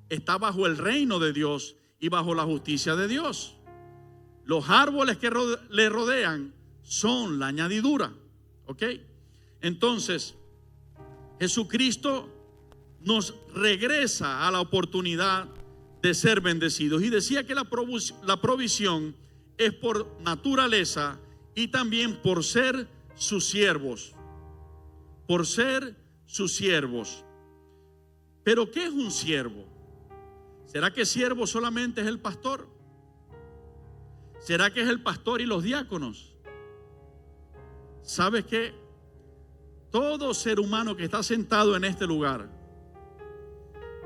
está bajo el reino de Dios y bajo la justicia de Dios. Los árboles que le rodean son la añadidura. ¿Ok? Entonces, Jesucristo nos regresa a la oportunidad de ser bendecidos. Y decía que la provisión es por naturaleza y también por ser sus siervos. Por ser sus siervos. Pero ¿qué es un siervo? ¿Será que siervo solamente es el pastor? ¿Será que es el pastor y los diáconos? ¿Sabes qué? Todo ser humano que está sentado en este lugar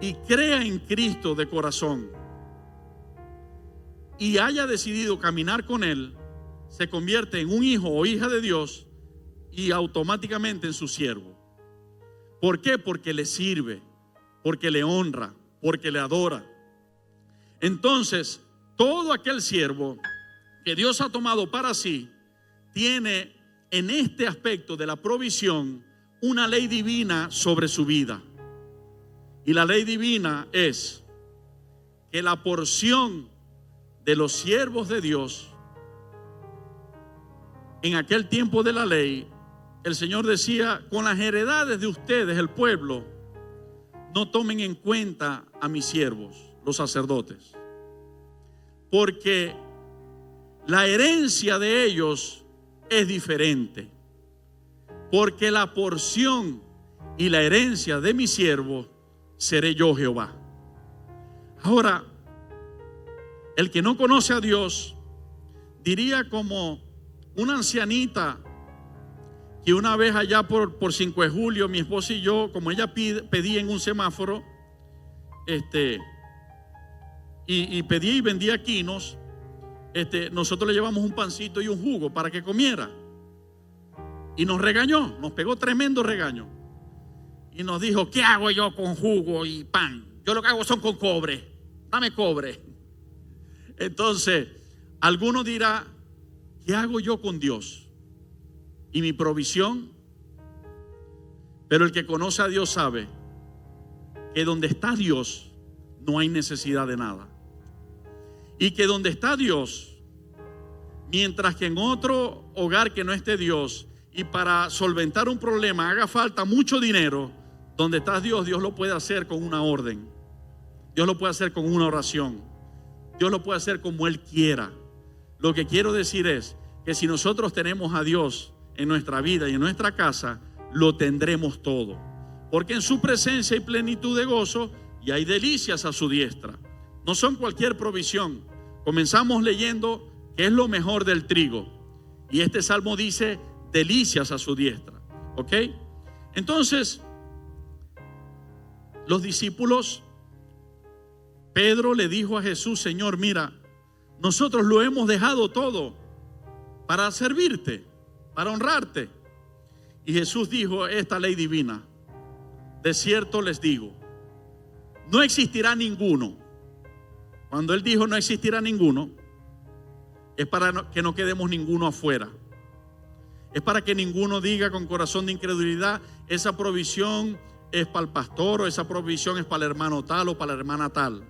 y crea en Cristo de corazón y haya decidido caminar con Él, se convierte en un hijo o hija de Dios y automáticamente en su siervo. ¿Por qué? Porque le sirve, porque le honra, porque le adora. Entonces, todo aquel siervo que Dios ha tomado para sí tiene en este aspecto de la provisión una ley divina sobre su vida. Y la ley divina es que la porción de los siervos de Dios, en aquel tiempo de la ley, el Señor decía, con las heredades de ustedes, el pueblo, no tomen en cuenta a mis siervos, los sacerdotes, porque la herencia de ellos es diferente, porque la porción y la herencia de mi siervo seré yo, Jehová. Ahora, el que no conoce a Dios diría como una ancianita que una vez allá por 5 de julio, mi esposa y yo, como ella pedía en un semáforo, y pedía y vendía quinos, nosotros le llevamos un pancito y un jugo para que comiera. Y nos regañó, nos pegó tremendo regaño. Y nos dijo, ¿qué hago yo con jugo y pan? Yo lo que hago son con cobre. Dame cobre. Entonces, alguno dirá, ¿qué hago yo con Dios y mi provisión? Pero el que conoce a Dios sabe que donde está Dios no hay necesidad de nada. Y que donde está Dios, mientras que en otro hogar que no esté Dios y para solventar un problema haga falta mucho dinero, donde está Dios, Dios lo puede hacer con una orden. Dios lo puede hacer con una oración. Dios lo puede hacer como Él quiera. Lo que quiero decir es que si nosotros tenemos a Dios en nuestra vida y en nuestra casa, lo tendremos todo. Porque en su presencia hay plenitud de gozo y hay delicias a su diestra. No son cualquier provisión. Comenzamos leyendo que es lo mejor del trigo. Y este salmo dice delicias a su diestra. ¿Ok? Entonces, los discípulos, Pedro le dijo a Jesús, Señor, mira, nosotros lo hemos dejado todo para servirte, para honrarte. Y Jesús dijo esta ley divina: de cierto les digo, no existirá ninguno. Cuando Él dijo no existirá ninguno, es para que no quedemos ninguno afuera. Es para que ninguno diga con corazón de incredulidad, esa provisión es para el pastor, o esa provisión es para el hermano tal o para la hermana tal.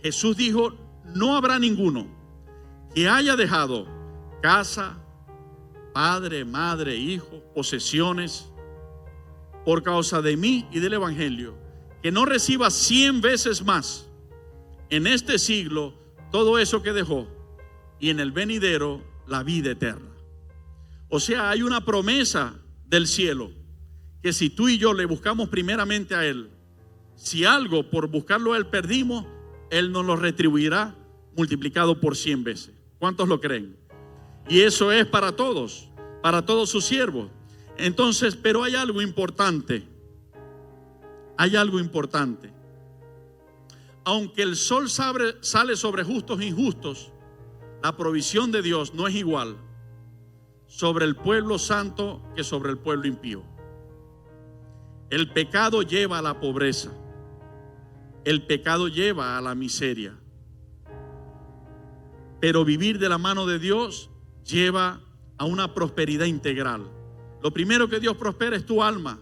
Jesús dijo, no habrá ninguno que haya dejado casa, padre, madre, hijo, posesiones, por causa de mí y del evangelio, que no reciba 100 veces más en este siglo todo eso que dejó, y en el venidero la vida eterna. O sea, hay una promesa del cielo, que si tú y yo le buscamos primeramente a Él, si algo por buscarlo a Él perdimos, Él nos lo retribuirá multiplicado por 100 veces. ¿Cuántos lo creen? Y eso es para todos sus siervos. Entonces, pero hay algo importante. Hay algo importante. Aunque el sol sale sobre justos e injustos, la provisión de Dios no es igual sobre el pueblo santo que sobre el pueblo impío. El pecado lleva a la pobreza. El pecado lleva a la miseria. Pero vivir de la mano de Dios lleva a una prosperidad integral. Lo primero que Dios prospera es tu alma,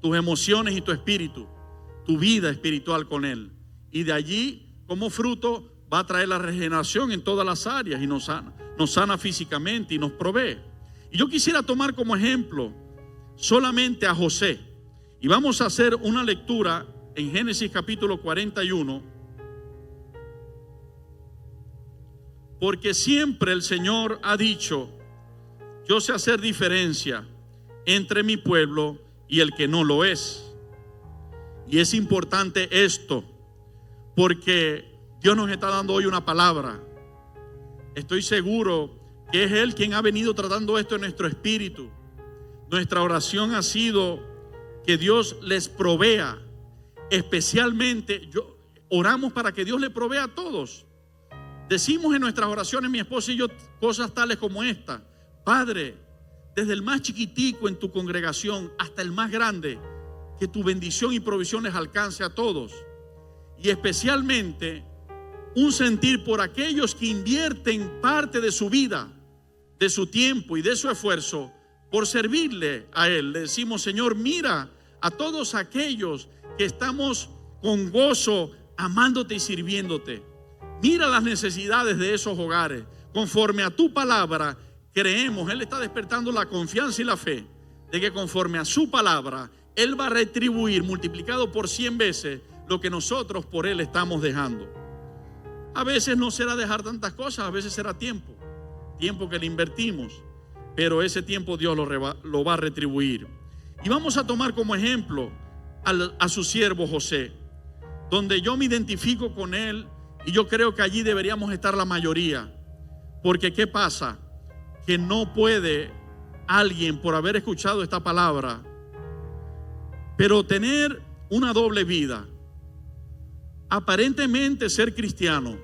tus emociones y tu espíritu, tu vida espiritual con Él. Y de allí, como fruto, va a traer la regeneración en todas las áreas y nos sana físicamente y nos provee. Y yo quisiera tomar como ejemplo solamente a José. Y vamos a hacer una lectura en Génesis capítulo 41. Porque siempre el Señor ha dicho: yo sé hacer diferencia entre mi pueblo y el que no lo es. Y es importante esto, porque Dios nos está dando hoy una palabra. Estoy seguro que es Él quien ha venido tratando esto en nuestro espíritu. Nuestra oración ha sido que Dios les provea. Especialmente, oramos para que Dios le provea a todos. Decimos en nuestras oraciones, mi esposa y yo, cosas tales como esta: Padre, desde el más chiquitico en tu congregación hasta el más grande, que tu bendición y provisión les alcance a todos. Y especialmente un sentir por aquellos que invierten parte de su vida, de su tiempo y de su esfuerzo por servirle a Él. Le decimos: Señor, mira a todos aquellos que estamos con gozo amándote y sirviéndote. Mira las necesidades de esos hogares. Conforme a tu palabra creemos, Él está despertando la confianza y la fe de que conforme a su palabra Él va a retribuir multiplicado por 100 veces lo que nosotros por Él estamos dejando. A veces no será dejar tantas cosas, a veces será tiempo que le invertimos, pero ese tiempo Dios lo va a retribuir. Y vamos a tomar como ejemplo a su siervo José, donde yo me identifico con él, y yo creo que allí deberíamos estar la mayoría. Porque ¿qué pasa? Que no puede alguien, por haber escuchado esta palabra, pero tener una doble vida, aparentemente ser cristiano,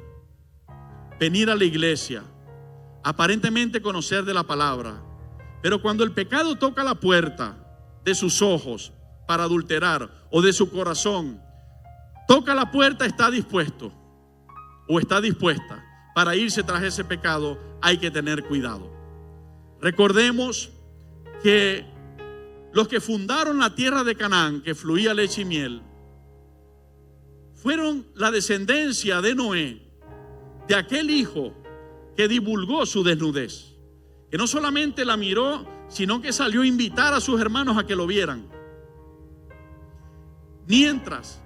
venir a la iglesia, aparentemente conocer de la palabra, pero cuando el pecado toca la puerta de sus ojos para adulterar, o de su corazón toca la puerta, está dispuesto o está dispuesta para irse tras ese pecado, hay que tener cuidado. Recordemos que los que fundaron la tierra de Canaán, que fluía leche y miel, fueron la descendencia de Noé, de aquel hijo que divulgó su desnudez, que no solamente la miró, sino que salió a invitar a sus hermanos a que lo vieran. Mientras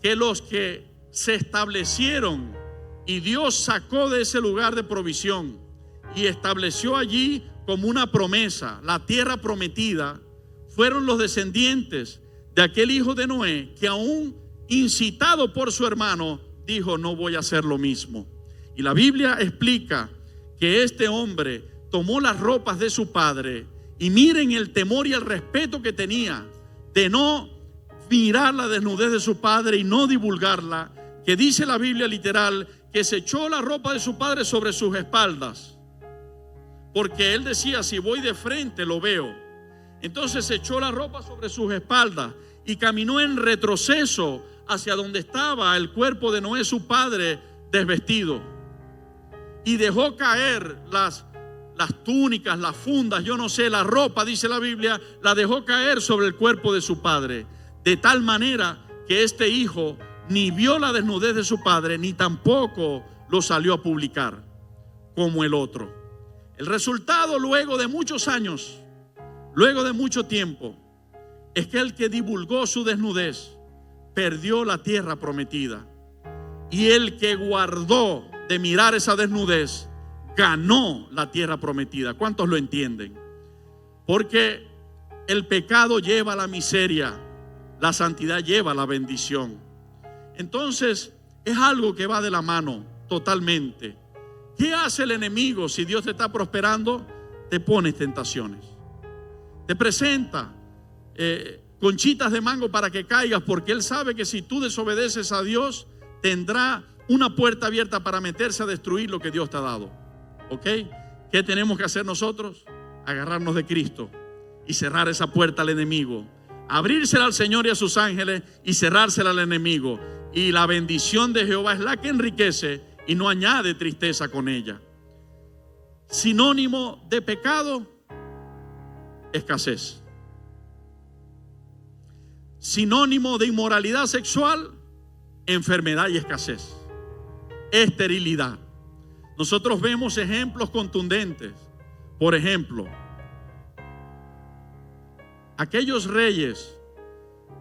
que los que se establecieron y Dios sacó de ese lugar de provisión y estableció allí como una promesa, la tierra prometida, fueron los descendientes de aquel hijo de Noé, que aún incitado por su hermano dijo: no voy a hacer lo mismo. Y la Biblia explica que este hombre tomó las ropas de su padre, y miren el temor y el respeto que tenía de no mirar la desnudez de su padre y no divulgarla, que dice la Biblia literal que se echó la ropa de su padre sobre sus espaldas, porque él decía: si voy de frente lo veo. Entonces se echó la ropa sobre sus espaldas y caminó en retroceso hacia donde estaba el cuerpo de Noé, su padre, desvestido, y dejó caer las túnicas, las fundas, yo no sé, la ropa, dice la Biblia, la dejó caer sobre el cuerpo de su padre, de tal manera que este hijo ni vio la desnudez de su padre, ni tampoco lo salió a publicar como el otro. El resultado, luego de muchos años, luego de mucho tiempo, es que el que divulgó su desnudez perdió la tierra prometida, y el que guardó de mirar esa desnudez ganó la tierra prometida. ¿Cuántos lo entienden? Porque el pecado lleva a la miseria, la santidad lleva a la bendición. Entonces, es algo que va de la mano totalmente. ¿Qué hace el enemigo si Dios te está prosperando? Te pone tentaciones. Te presenta conchitas de mango para que caigas, porque Él sabe que si tú desobedeces a Dios, tendrá una puerta abierta para meterse a destruir lo que Dios te ha dado. ¿Ok? ¿Qué tenemos que hacer nosotros? Agarrarnos de Cristo y cerrar esa puerta al enemigo. Abrírsela al Señor y a sus ángeles y cerrársela al enemigo. Y la bendición de Jehová es la que enriquece y no añade tristeza con ella. Sinónimo de pecado, escasez. Sinónimo de inmoralidad sexual, enfermedad y escasez. Esterilidad. Nosotros vemos ejemplos contundentes. Por ejemplo, aquellos reyes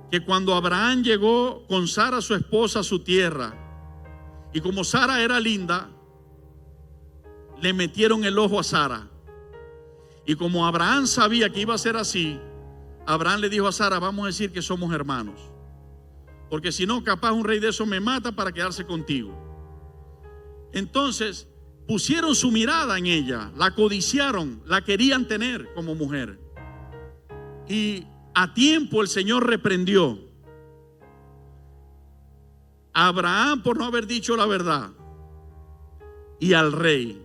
que cuando Abraham llegó con Sara, su esposa, a su tierra, y como Sara era linda, le metieron el ojo a Sara. Y como Abraham sabía que iba a ser así, Abraham le dijo a Sara: vamos a decir que somos hermanos, porque si no, capaz un rey de esos me mata para quedarse contigo. Entonces pusieron su mirada en ella, la codiciaron, la querían tener como mujer. Y a tiempo el Señor reprendió a Abraham por no haber dicho la verdad, y al rey.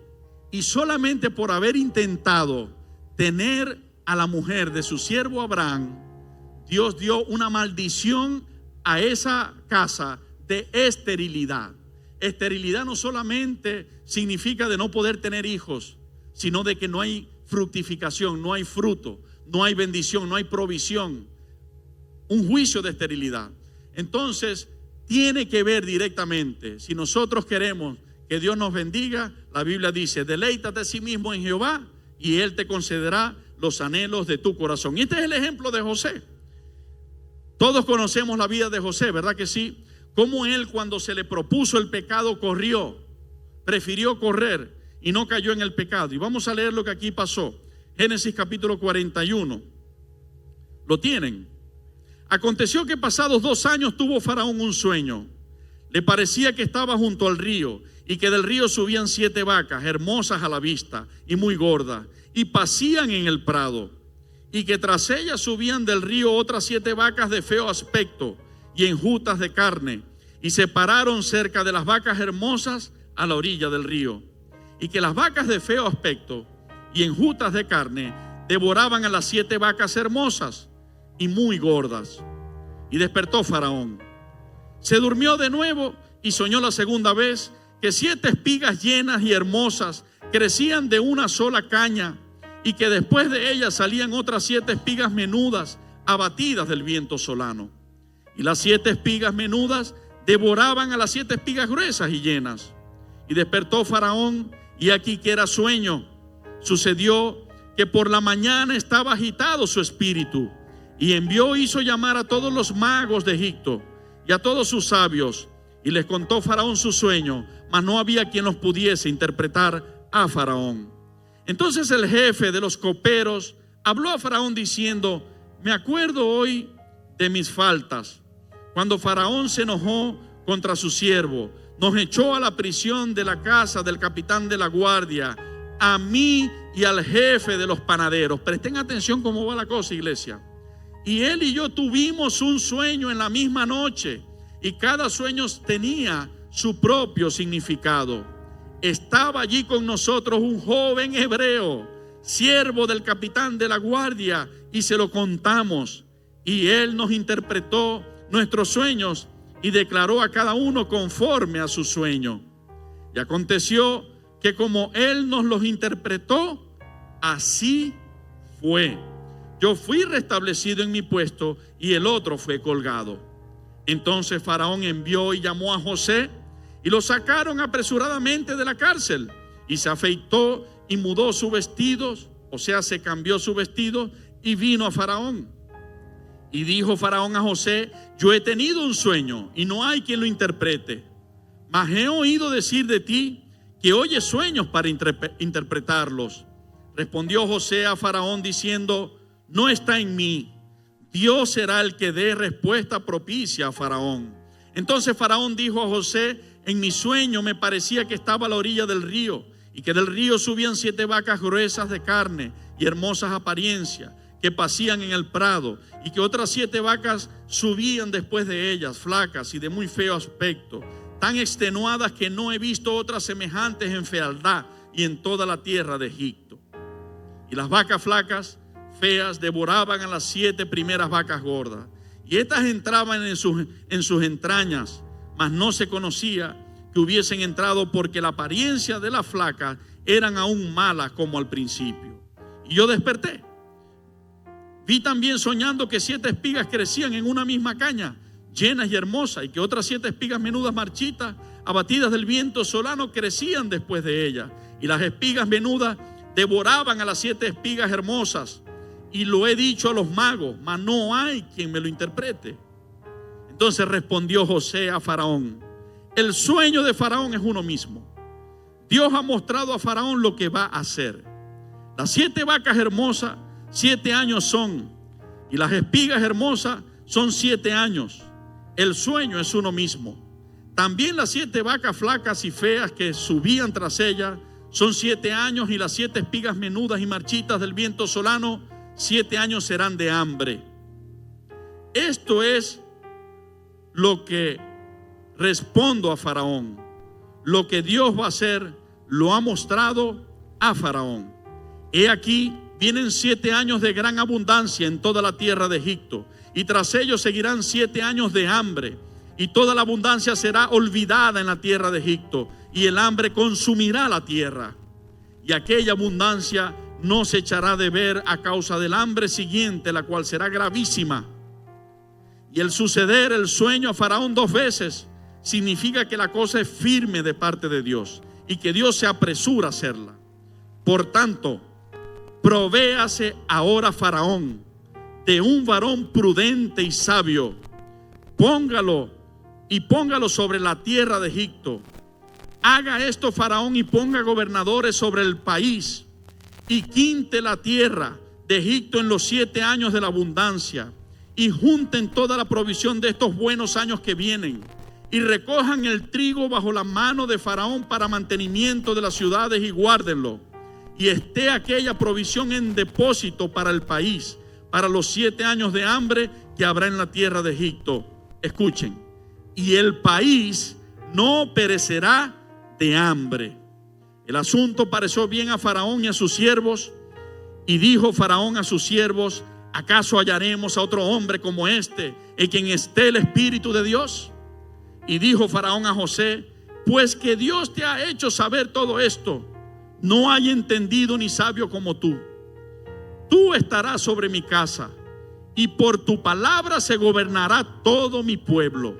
Y solamente por haber intentado tener a la mujer de su siervo Abraham, Dios dio una maldición a esa casa de esterilidad. Esterilidad no solamente significa de no poder tener hijos, sino de que no hay fructificación, no hay fruto, no hay bendición, no hay provisión. Un juicio de esterilidad. Entonces, tiene que ver directamente. Si nosotros queremos que Dios nos bendiga, la Biblia dice: deleítate a sí mismo en Jehová y Él te concederá los anhelos de tu corazón. Y este es el ejemplo de José. Todos conocemos la vida de José, ¿verdad que sí? Cómo él, cuando se le propuso el pecado, corrió, prefirió correr y no cayó en el pecado. Y vamos a leer lo que aquí pasó. Génesis capítulo 41. ¿Lo tienen? Aconteció que pasados 2 años tuvo Faraón un sueño. Le parecía que estaba junto al río y que del río subían 7 vacas, hermosas a la vista y muy gordas, y pacían en el prado, y que tras ellas subían del río otras 7 vacas de feo aspecto y enjutas de carne, y se pararon cerca de las vacas hermosas a la orilla del río, y que las vacas de feo aspecto y enjutas de carne devoraban a las 7 vacas hermosas y muy gordas. Y despertó Faraón, se durmió de nuevo y soñó la segunda vez que 7 espigas llenas y hermosas crecían de una sola caña, y que después de ellas salían otras 7 espigas menudas, abatidas del viento solano. Y las 7 espigas menudas devoraban a las 7 espigas gruesas y llenas. Y despertó Faraón, y aquí que era sueño. Sucedió que por la mañana estaba agitado su espíritu, y hizo llamar a todos los magos de Egipto y a todos sus sabios, y les contó Faraón su sueño, mas no había quien los pudiese interpretar a Faraón. Entonces el jefe de los coperos habló a Faraón diciendo: me acuerdo hoy de mis faltas, cuando Faraón se enojó contra su siervo, nos echó a la prisión de la casa del capitán de la guardia, a mí y al jefe de los panaderos. Presten atención cómo va la cosa, iglesia. Y él y yo tuvimos un sueño en la misma noche, y cada sueño tenía su propio significado. Estaba allí con nosotros un joven hebreo, siervo del capitán de la guardia, y se lo contamos, y él nos interpretó nuestros sueños y declaró a cada uno conforme a su sueño. Y aconteció que como él nos los interpretó, así fue. Yo fui restablecido en mi puesto y el otro fue colgado. Entonces Faraón envió y llamó a José, y lo sacaron apresuradamente de la cárcel, y se afeitó y mudó sus vestidos, o sea, se cambió su vestido, y vino a Faraón. Y dijo Faraón a José: yo he tenido un sueño y no hay quien lo interprete, mas he oído decir de ti que oyes sueños para interpretarlos. Respondió José a Faraón diciendo: no está en mí, Dios será el que dé respuesta propicia a Faraón. Entonces Faraón dijo a José: en mi sueño me parecía que estaba a la orilla del río, y que del río subían 7 vacas gruesas de carne y hermosas apariencia, que pasían en el prado, y que otras 7 vacas subían después de ellas, flacas y de muy feo aspecto, tan extenuadas que no he visto otras semejantes en fealdad y en toda la tierra de Egipto. Y las vacas flacas, feas, devoraban a las 7 primeras vacas gordas, y estas entraban en sus entrañas, mas no se conocía que hubiesen entrado, porque la apariencia de las flacas eran aún malas como al principio. Y yo desperté. Vi también soñando que 7 espigas crecían en una misma caña, llenas y hermosas, y que otras 7 espigas menudas marchitas, abatidas del viento solano, crecían después de ellas. Y las espigas menudas devoraban a las 7 espigas hermosas. Y lo he dicho a los magos, mas no hay quien me lo interprete. Entonces respondió José a Faraón: el sueño de Faraón es uno mismo. Dios ha mostrado a Faraón lo que va a hacer. Las 7 vacas hermosas 7 años son, y las espigas hermosas son 7 años. El sueño es uno mismo. También las 7 vacas flacas y feas que subían tras ellas son 7 años, y las 7 espigas menudas y marchitas del viento solano 7 años serán de hambre. Esto es lo que respondo a Faraón. Lo que Dios va a hacer lo ha mostrado a Faraón. He aquí, vienen 7 años de gran abundancia en toda la tierra de Egipto, y tras ellos seguirán 7 años de hambre, y toda la abundancia será olvidada en la tierra de Egipto, y el hambre consumirá la tierra, y aquella abundancia no se echará de ver a causa del hambre siguiente, la cual será gravísima. Y el suceder el sueño a Faraón 2 veces significa que la cosa es firme de parte de Dios, y que Dios se apresura a hacerla. Por tanto, provéase ahora Faraón de un varón prudente y sabio, póngalo sobre la tierra de Egipto. Haga esto Faraón y ponga gobernadores sobre el país, y quinte la tierra de Egipto en los 7 años de la abundancia, y junten toda la provisión de estos buenos años que vienen, y recojan el trigo bajo la mano de Faraón para mantenimiento de las ciudades, y guárdenlo, y esté aquella provisión en depósito para el país, para los 7 años de hambre que habrá en la tierra de Egipto. Escuchen: y el país no perecerá de hambre. El asunto pareció bien a Faraón y a sus siervos, y dijo Faraón a sus siervos: ¿acaso hallaremos a otro hombre como este, en quien esté el Espíritu de Dios? Y dijo Faraón a José: pues que Dios te ha hecho saber todo esto, no hay entendido ni sabio como tú. Tú estarás sobre mi casa, y por tu palabra se gobernará todo mi pueblo.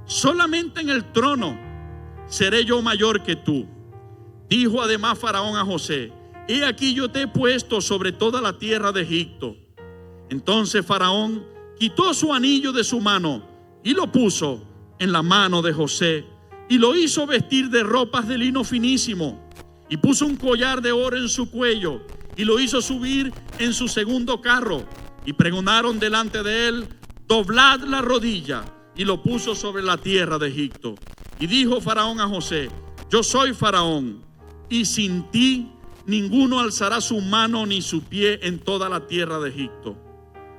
Solamente en el trono seré yo mayor que tú. Dijo además Faraón a José: he aquí yo te he puesto sobre toda la tierra de Egipto. Entonces Faraón quitó su anillo de su mano y lo puso en la mano de José, y lo hizo vestir de ropas de lino finísimo, y puso un collar de oro en su cuello, y lo hizo subir en su segundo carro, y pregonaron delante de él: doblad la rodilla, y lo puso sobre la tierra de Egipto. Y dijo Faraón a José: yo soy Faraón, y sin ti ninguno alzará su mano ni su pie en toda la tierra de Egipto.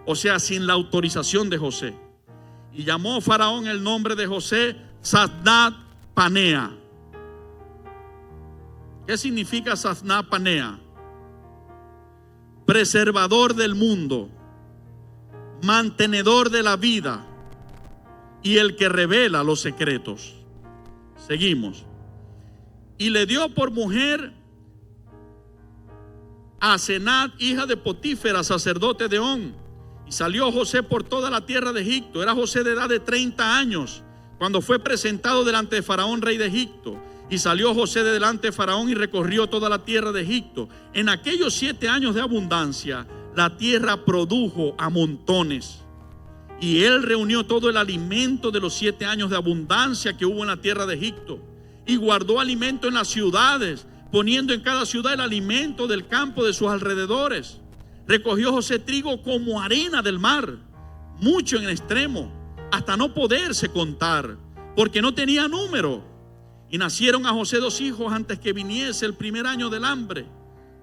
O sea, sin la autorización de José. Y llamó Faraón el nombre de José Zaphnath Panea. ¿Qué significa Zaphnath Panea? Preservador del mundo, mantenedor de la vida, y el que revela los secretos. Seguimos. Y le dio por mujer a Asenat, hija de Potífera, sacerdote de On. Y salió José por toda la tierra de Egipto. Era José de edad de 30 años cuando fue presentado delante de Faraón, rey de Egipto. Y salió José de delante de Faraón y recorrió toda la tierra de Egipto. En aquellos 7 años de abundancia, la tierra produjo a montones. Y él reunió todo el alimento de los 7 años de abundancia que hubo en la tierra de Egipto, y guardó alimento en las ciudades, poniendo en cada ciudad el alimento del campo de sus alrededores. Recogió José trigo como arena del mar, mucho en extremo, hasta no poderse contar, porque no tenía número. Y nacieron a José 2 hijos antes que viniese el primer año del hambre,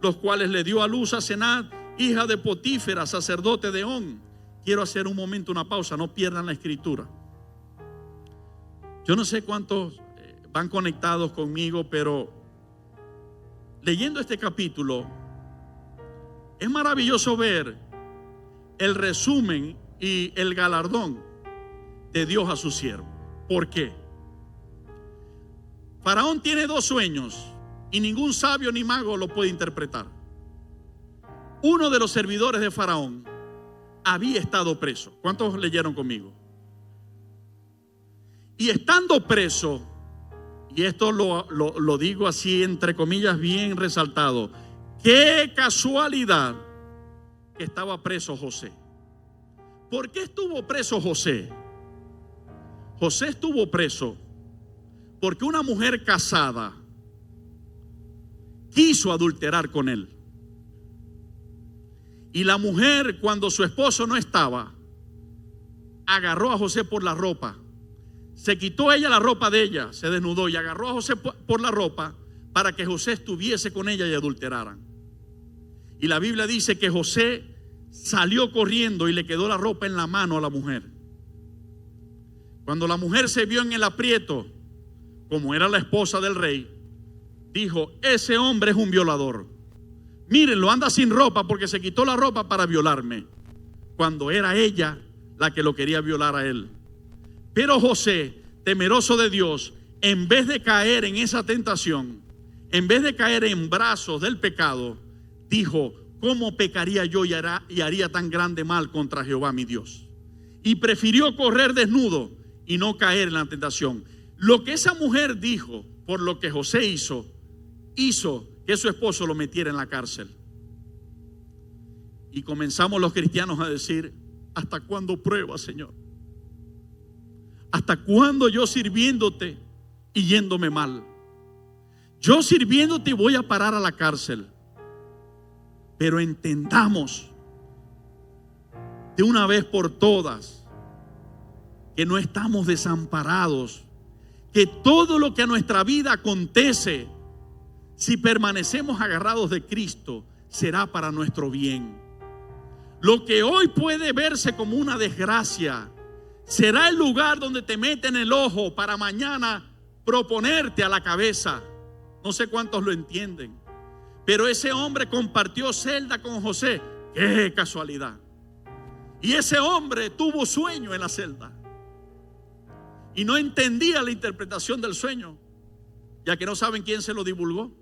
los cuales le dio a luz a Senat, hija de Potífera, sacerdote de On. Quiero hacer un momento una pausa, no pierdan la escritura. Yo no sé cuántos van conectados conmigo, pero leyendo este capítulo es maravilloso ver el resumen y el galardón de Dios a su siervo. ¿Por qué? Faraón tiene 2 sueños y ningún sabio ni mago lo puede interpretar. Uno de los servidores de Faraón había estado preso. ¿Cuántos leyeron conmigo? Y estando preso, y esto lo digo así entre comillas bien resaltado, qué casualidad que estaba preso José. ¿Por qué estuvo preso José? José estuvo preso porque una mujer casada quiso adulterar con él. Y la mujer, cuando su esposo no estaba, agarró a José por la ropa. Se quitó ella la ropa de ella, se desnudó y agarró a José por la ropa para que José estuviese con ella y adulteraran. Y la Biblia dice que José salió corriendo y le quedó la ropa en la mano a la mujer. Cuando la mujer se vio en el aprieto, como era la esposa del rey, dijo: ese hombre es un violador. Mírenlo, anda sin ropa porque se quitó la ropa para violarme, cuando era ella la que lo quería violar a él. Pero José, temeroso de Dios, en vez de caer en esa tentación, en vez de caer en brazos del pecado, dijo: ¿cómo pecaría yo y haría tan grande mal contra Jehová mi Dios? Y prefirió correr desnudo y no caer en la tentación. Lo que esa mujer dijo, por lo que José hizo que su esposo lo metiera en la cárcel. Y comenzamos los cristianos a decir: ¿hasta cuándo pruebas, Señor? ¿Hasta cuándo yo sirviéndote y yéndome mal? Yo sirviéndote voy a parar a la cárcel. Pero entendamos de una vez por todas que no estamos desamparados, que todo lo que a nuestra vida acontece, si permanecemos agarrados de Cristo, será para nuestro bien. Lo que hoy puede verse como una desgracia, será el lugar donde te meten el ojo para mañana proponerte a la cabeza. No sé cuántos lo entienden, pero ese hombre compartió celda con José. ¡Qué casualidad! Y ese hombre tuvo sueño en la celda y no entendía la interpretación del sueño, ya que no saben quién se lo divulgó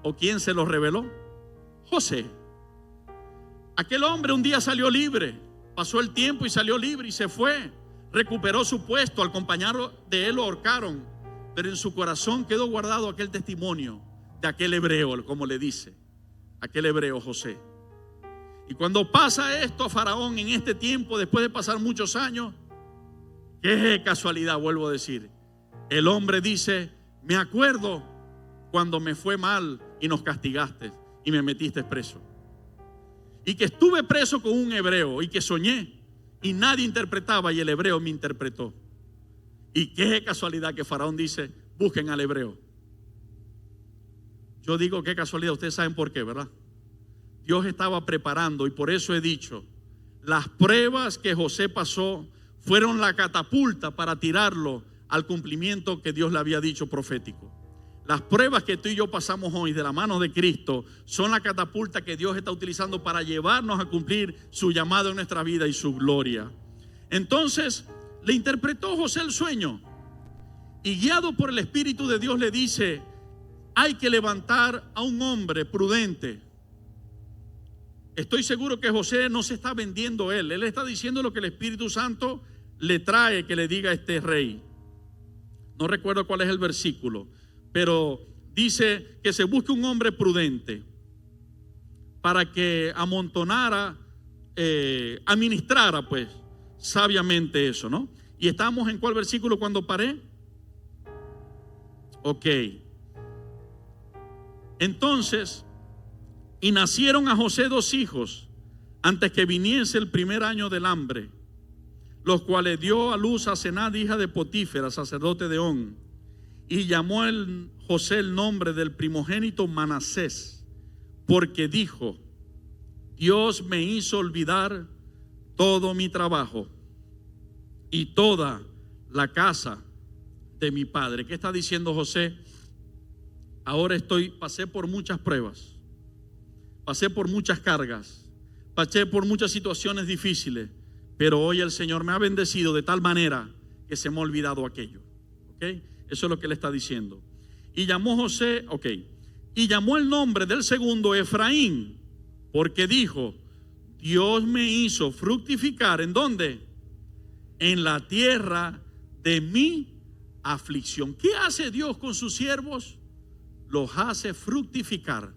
o quién se lo reveló. José. Aquel hombre un día salió libre, pasó el tiempo y salió libre y se fue, recuperó su puesto. Al compañero de él lo ahorcaron, pero en su corazón quedó guardado aquel testimonio de aquel hebreo, como le dice, aquel hebreo José. Y cuando pasa esto a Faraón en este tiempo, después de pasar muchos años, qué casualidad, vuelvo a decir, el hombre dice: me acuerdo cuando me fue mal y nos castigaste y me metiste preso, y que estuve preso con un hebreo y que soñé y nadie interpretaba y el hebreo me interpretó. Y qué casualidad que Faraón dice: busquen al hebreo. Yo digo qué casualidad, ustedes saben por qué, ¿verdad? Dios estaba preparando, y por eso he dicho, las pruebas que José pasó fueron la catapulta para tirarlo al cumplimiento que Dios le había dicho profético. Las pruebas que tú y yo pasamos hoy de la mano de Cristo son la catapulta que Dios está utilizando para llevarnos a cumplir su llamado en nuestra vida y su gloria. Entonces le interpretó José el sueño y, guiado por el Espíritu de Dios, le dice: hay que levantar a un hombre prudente. Estoy seguro que José no se está vendiendo él está diciendo lo que el Espíritu Santo le trae que le diga a este rey. No recuerdo cuál es el versículo, pero dice que se busque un hombre prudente para que amontonara, administrara pues sabiamente eso, ¿no? Y estamos en ¿cuál versículo cuando paré? Ok. Entonces, y nacieron a José 2 hijos antes que viniese el primer año del hambre, los cuales dio a luz a Asenat, hija de Potifera, sacerdote de On. Y llamó José el nombre del primogénito Manasés, porque dijo: Dios me hizo olvidar todo mi trabajo y toda la casa de mi padre. ¿Qué está diciendo José? Ahora pasé por muchas pruebas, pasé por muchas cargas, pasé por muchas situaciones difíciles, pero hoy el Señor me ha bendecido de tal manera que se me ha olvidado aquello. ¿Okay? Eso es lo que le está diciendo. Y llamó José, y llamó el nombre del segundo Efraín, porque dijo: Dios me hizo fructificar. ¿En dónde? En la tierra de mi aflicción. ¿Qué hace Dios con sus siervos? Los hace fructificar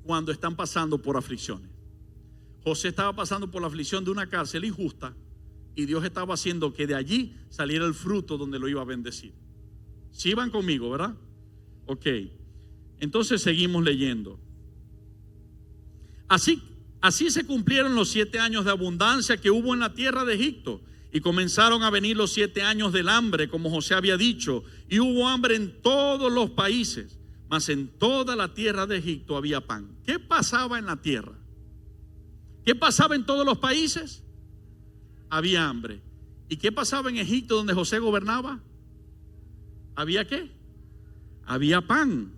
cuando están pasando por aflicciones. José estaba pasando por la aflicción de una cárcel injusta y Dios estaba haciendo que de allí saliera el fruto donde lo iba a bendecir. ¿Sí van conmigo, verdad? Ok, entonces seguimos leyendo. Así se cumplieron los 7 años de abundancia que hubo en la tierra de Egipto, y comenzaron a venir los 7 años del hambre, como José había dicho, y hubo hambre en todos los países, mas en toda la tierra de Egipto había pan. ¿Qué pasaba en la tierra? ¿Qué pasaba en todos los países? Había hambre. ¿Y qué pasaba en Egipto, donde José gobernaba? ¿Había qué? Había pan.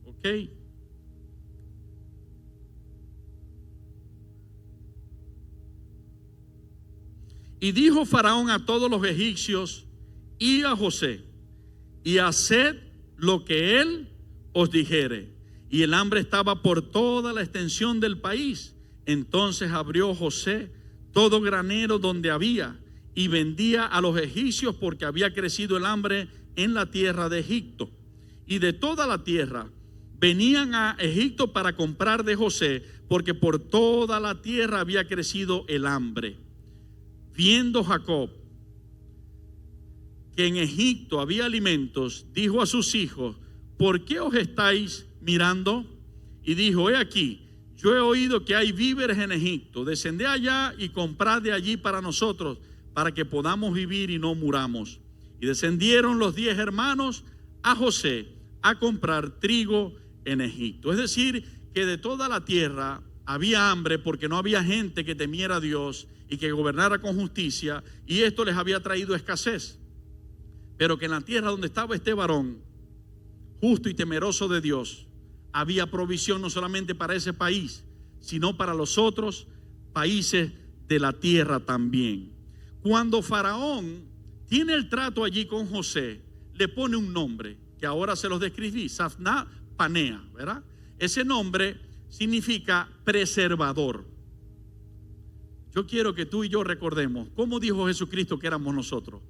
Ok. Y dijo Faraón a todos los egipcios y a José: y haced lo que él os dijere. Y el hambre estaba por toda la extensión del país. Entonces abrió José todo granero donde había, y vendía a los egipcios, porque había crecido el hambre en la tierra de Egipto. Y de toda la tierra venían a Egipto para comprar de José, porque por toda la tierra había crecido el hambre. Viendo Jacob que en Egipto había alimentos, dijo a sus hijos: ¿por qué os estáis mirando? Y dijo: he aquí, yo he oído que hay víveres en Egipto. Descended allá y comprad de allí para nosotros, para que podamos vivir y no muramos. Y descendieron los 10 hermanos a José a comprar trigo en Egipto. Es decir, que de toda la tierra había hambre, porque no había gente que temiera a Dios y que gobernara con justicia, y esto les había traído escasez. Pero que en la tierra donde estaba este varón, justo y temeroso de Dios, había provisión no solamente para ese país, sino para los otros países de la tierra también. Cuando Faraón tiene el trato allí con José, le pone un nombre que ahora se los describí: Zaphnath Panea, ¿verdad? Ese nombre significa preservador. Yo quiero que tú y yo recordemos cómo dijo Jesucristo que éramos nosotros: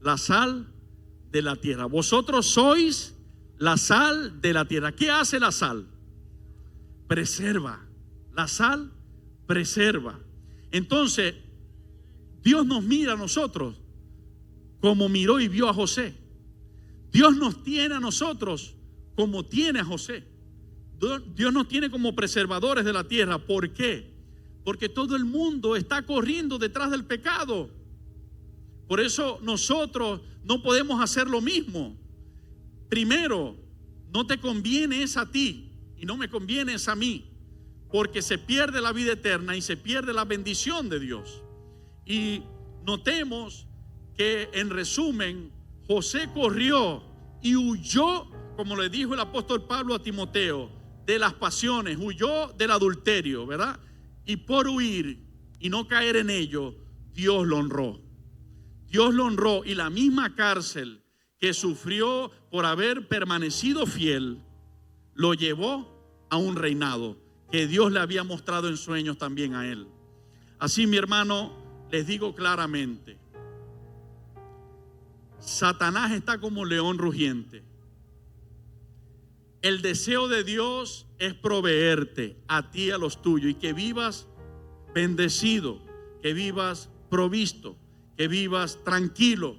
la sal de la tierra. Vosotros sois la sal de la tierra. ¿Qué hace la sal? Preserva. La sal preserva. Entonces, Dios nos mira a nosotros como miró y vio a José. Dios nos tiene a nosotros como tiene a José. Dios nos tiene como preservadores de la tierra. ¿Por qué? Porque todo el mundo está corriendo detrás del pecado. Por eso nosotros no podemos hacer lo mismo. Primero, no te conviene es a ti y no me conviene es a mí, porque se pierde la vida eterna y se pierde la bendición de Dios. Y notemos que, en resumen, José corrió y huyó, como le dijo el apóstol Pablo a Timoteo, de las pasiones, huyó del adulterio, ¿verdad? Y por huir y no caer en ello, Dios lo honró. Dios lo honró, y la misma cárcel que sufrió por haber permanecido fiel, lo llevó a un reinado que Dios le había mostrado en sueños también a él. Así, mi hermano, les digo claramente: Satanás está como león rugiente. El deseo de Dios es proveerte a ti y a los tuyos, y que vivas bendecido, que vivas provisto, que vivas tranquilo.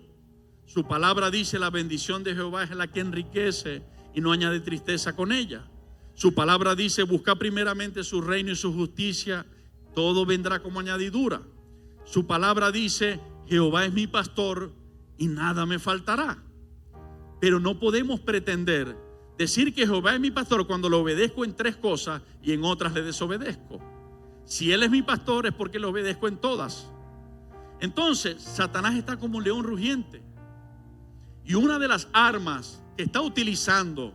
Su palabra dice: la bendición de Jehová es la que enriquece y no añade tristeza con ella. Su palabra dice: busca primeramente su reino y su justicia, todo vendrá como añadidura. Su palabra dice Jehová es mi pastor y nada me faltará. Pero no podemos pretender decir que Jehová es mi pastor cuando le obedezco en 3 cosas y en otras le desobedezco. Si Él es mi pastor es porque le obedezco en todas. Entonces, Satanás está como un león rugiente. Y una de las armas que está utilizando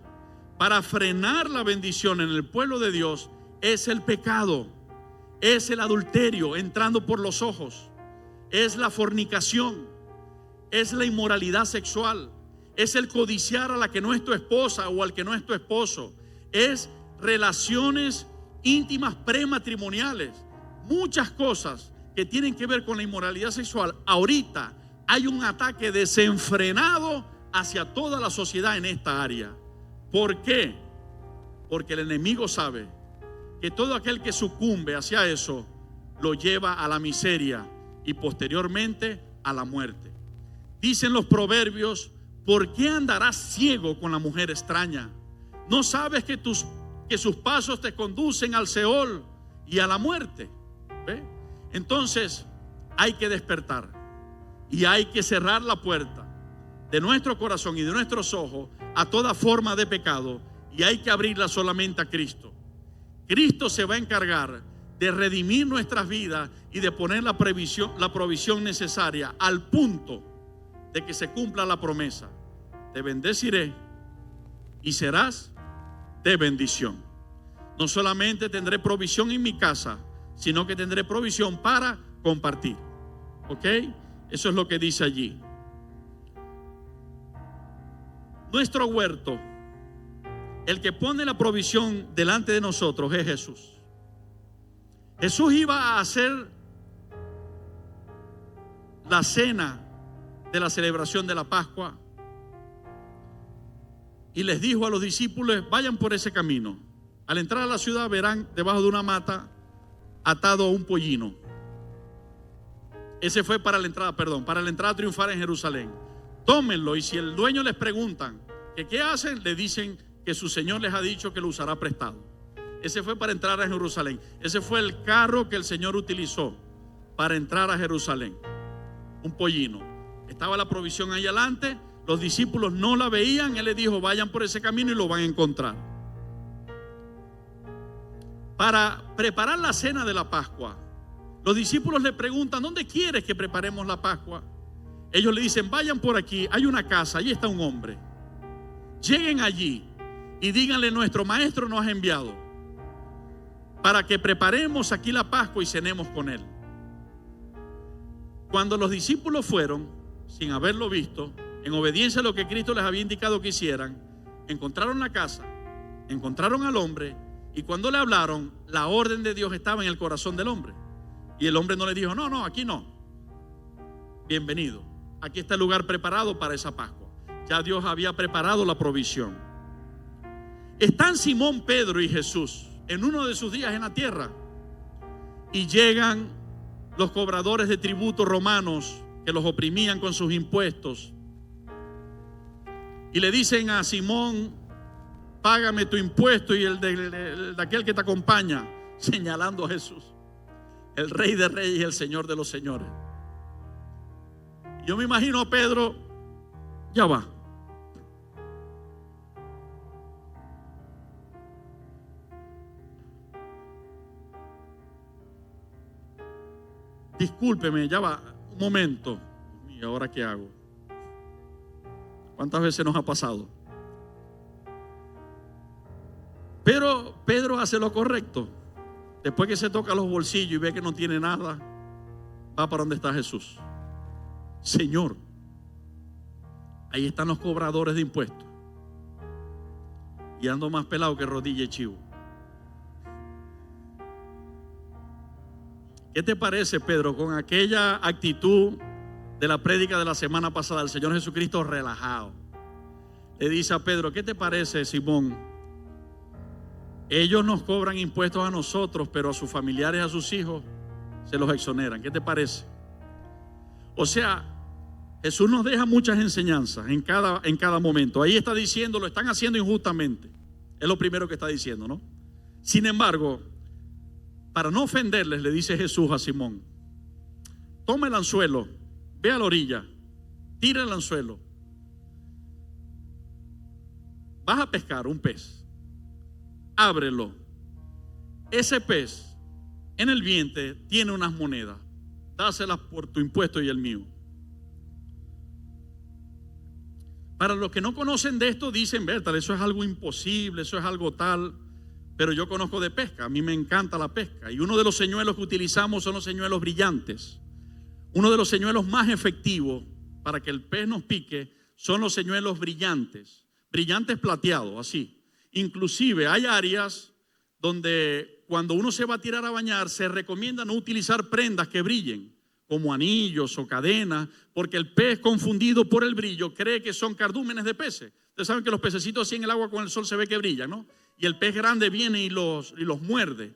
para frenar la bendición en el pueblo de Dios es el pecado, es el adulterio entrando por los ojos, es la fornicación, es la inmoralidad sexual, es el codiciar a la que no es tu esposa o al que no es tu esposo, es relaciones íntimas prematrimoniales, muchas cosas que tienen que ver con la inmoralidad sexual. Ahorita hay un ataque desenfrenado hacia toda la sociedad en esta área. ¿Por qué? Porque el enemigo sabe que todo aquel que sucumbe hacia eso lo lleva a la miseria y posteriormente a la muerte. Dicen los proverbios: ¿por qué andarás ciego con la mujer extraña? ¿No sabes que sus pasos te conducen al Seol y a la muerte? ¿Ve? Entonces hay que despertar y hay que cerrar la puerta de nuestro corazón y de nuestros ojos a toda forma de pecado, y hay que abrirla solamente a Cristo. Cristo se va a encargar de redimir nuestras vidas y de poner la provisión necesaria al punto de que se cumpla la promesa: te bendeciré y serás de bendición. No solamente tendré provisión en mi casa, sino que tendré provisión para compartir. ¿Ok? Eso es lo que dice allí. Nuestro huerto, el que pone la provisión delante de nosotros, es Jesús. Jesús iba a hacer la cena de la celebración de la Pascua y les dijo a los discípulos: vayan por ese camino. Al entrar a la ciudad verán debajo de una mata atado a un pollino. Ese fue para la entrada triunfal en Jerusalén. Tómenlo, y si el dueño les preguntan que qué hacen, le dicen que su Señor les ha dicho que lo usará prestado. Ese fue para entrar a Jerusalén. Ese fue el carro que el Señor utilizó para entrar a Jerusalén. Un pollino. Estaba la provisión ahí adelante. Los discípulos no la veían. Él les dijo: vayan por ese camino y lo van a encontrar. Para preparar la cena de la Pascua, los discípulos le preguntan: ¿dónde quieres que preparemos la Pascua? Ellos le dicen: vayan por aquí, hay una casa, allí está un hombre. Lleguen allí y díganle: nuestro maestro nos ha enviado para que preparemos aquí la Pascua y cenemos con él. Cuando los discípulos fueron, sin haberlo visto, en obediencia a lo que Cristo les había indicado que hicieran, encontraron la casa, encontraron al hombre, y cuando le hablaron, la orden de Dios estaba en el corazón del hombre. Y el hombre no le dijo: no, aquí no. Bienvenido. Aquí está el lugar preparado para esa Pascua. Ya Dios había preparado la provisión. Están Simón, Pedro y Jesús en uno de sus días en la tierra, y llegan los cobradores de tributos romanos que los oprimían con sus impuestos, y le dicen a Simón: págame tu impuesto y el de aquel que te acompaña, señalando a Jesús, el Rey de Reyes y el Señor de los Señores. Yo me imagino a Pedro: ya va, discúlpeme, ya va, un momento. ¿Y ahora qué hago? ¿Cuántas veces nos ha pasado? Pero Pedro hace lo correcto. Después que se toca los bolsillos y ve que no tiene nada, va para donde está Jesús. Señor, ahí están los cobradores de impuestos, y ando más pelado que rodilla de chivo. ¿Qué te parece, Pedro, con aquella actitud de la prédica de la semana pasada? El Señor Jesucristo relajado le dice a Pedro: ¿qué te parece, Simón? Ellos nos cobran impuestos a nosotros, pero a sus familiares, a sus hijos, se los exoneran. ¿Qué te parece? O sea, Jesús nos deja muchas enseñanzas en cada momento. Ahí está diciendo: lo están haciendo injustamente. Es lo primero que está diciendo, ¿no? Sin embargo, para no ofenderles, le dice Jesús a Simón: toma el anzuelo ve a la orilla, tira el anzuelo. Vas a pescar un pez, ábrelo. Ese pez en el vientre tiene unas monedas, dáselas por tu impuesto y el mío. Para los que no conocen de esto dicen, Bertal, eso es algo imposible, eso es algo tal. Pero yo conozco de pesca, a mí me encanta la pesca. Y uno de los señuelos que utilizamos son los señuelos brillantes. Uno de los señuelos más efectivos para que el pez nos pique son los señuelos brillantes. Brillantes plateados, así. Inclusive hay áreas donde cuando uno se va a tirar a bañar se recomienda no utilizar prendas que brillen, como anillos o cadenas, porque el pez, confundido por el brillo, cree que son cardúmenes de peces. Ustedes saben que los pececitos así en el agua con el sol se ve que brillan, ¿no? Y el pez grande viene y los muerde.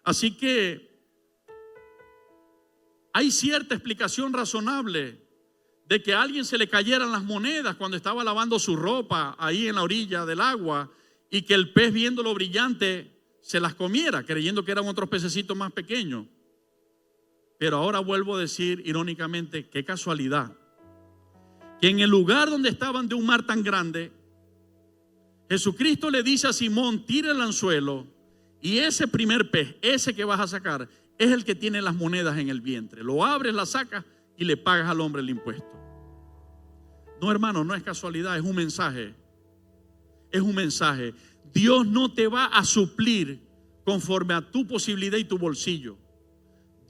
Así que hay cierta explicación razonable de que a alguien se le cayeran las monedas cuando estaba lavando su ropa ahí en la orilla del agua y que el pez, viendo lo brillante, se las comiera, creyendo que eran otros pececitos más pequeños. Pero ahora vuelvo a decir irónicamente, qué casualidad, que en el lugar donde estaban de un mar tan grande, Jesucristo le dice a Simón, tira el anzuelo y ese primer pez, ese que vas a sacar, es el que tiene las monedas en el vientre. Lo abres, la sacas y le pagas al hombre el impuesto. No, hermano, no es casualidad, es un mensaje. Es un mensaje. Dios no te va a suplir conforme a tu posibilidad y tu bolsillo.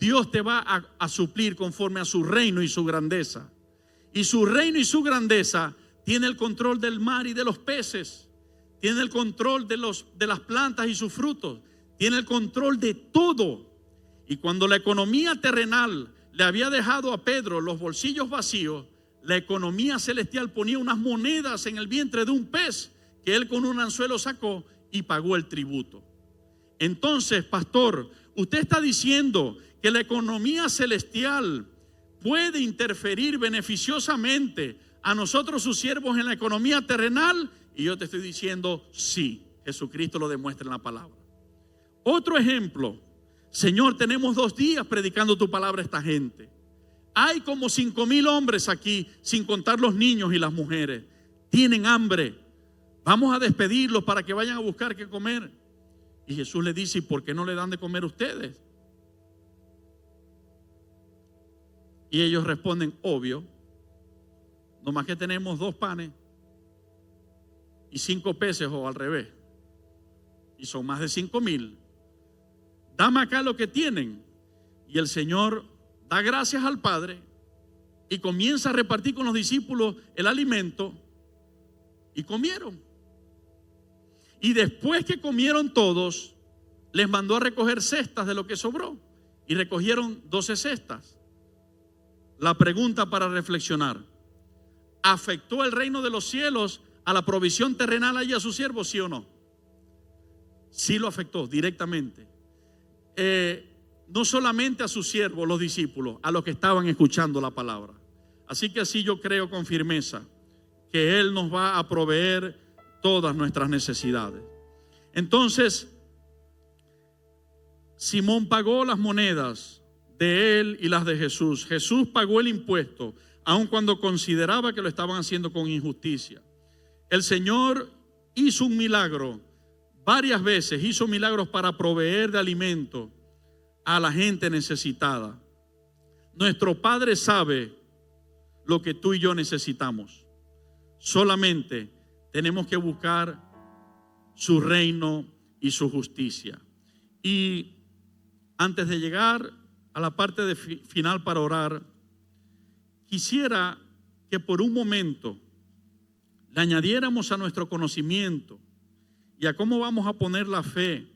Dios te va a suplir conforme a su reino y su grandeza. Y su reino y su grandeza tiene el control del mar y de los peces. Tiene el control de las plantas y sus frutos. Tiene el control de todo. Y cuando la economía terrenal le había dejado a Pedro los bolsillos vacíos, la economía celestial ponía unas monedas en el vientre de un pez que él con un anzuelo sacó y pagó el tributo. Entonces, pastor, usted está diciendo que la economía celestial puede interferir beneficiosamente a nosotros sus siervos en la economía terrenal, y yo te estoy diciendo sí, Jesucristo lo demuestra en la palabra. Otro ejemplo, Señor, tenemos 2 días predicando tu palabra a esta gente. Hay como 5,000 hombres aquí, sin contar los niños y las mujeres. Tienen hambre. Vamos a despedirlos para que vayan a buscar qué comer. Y Jesús le dice, ¿y por qué no le dan de comer ustedes? Y ellos responden, obvio, nomás que tenemos 2 panes y 5 peces, o al revés, y son más de 5,000. Dame acá lo que tienen. Y el Señor da gracias al Padre y comienza a repartir con los discípulos el alimento, y comieron. Y después que comieron todos, les mandó a recoger cestas de lo que sobró, y recogieron 12 cestas. La pregunta para reflexionar: ¿afectó el reino de los cielos a la provisión terrenal allí a sus siervos, sí o no? Sí lo afectó directamente. No solamente a sus siervos, los discípulos, a los que estaban escuchando la palabra. Así que así yo creo con firmeza que Él nos va a proveer todas nuestras necesidades. Entonces, Simón pagó las monedas de él y las de Jesús. Jesús pagó el impuesto, aun cuando consideraba que lo estaban haciendo con injusticia. El Señor hizo un milagro varias veces, hizo milagros para proveer de alimento a la gente necesitada. Nuestro Padre sabe lo que tú y yo necesitamos. Solamente tenemos que buscar su reino y su justicia. Y antes de llegar a la parte final para orar, quisiera que por un momento le añadiéramos a nuestro conocimiento y a cómo vamos a poner la fe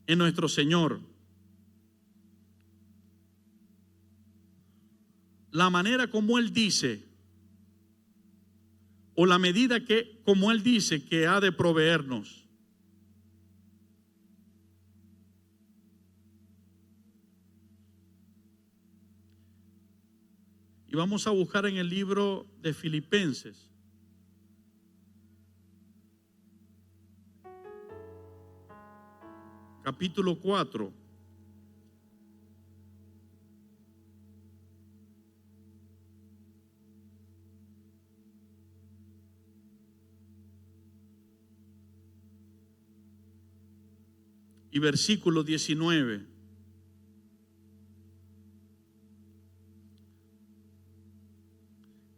en nuestro Señor la manera como Él dice, o la medida que como Él dice que ha de proveernos. Y vamos a buscar en el libro de Filipenses, capítulo 4. y versículo 19.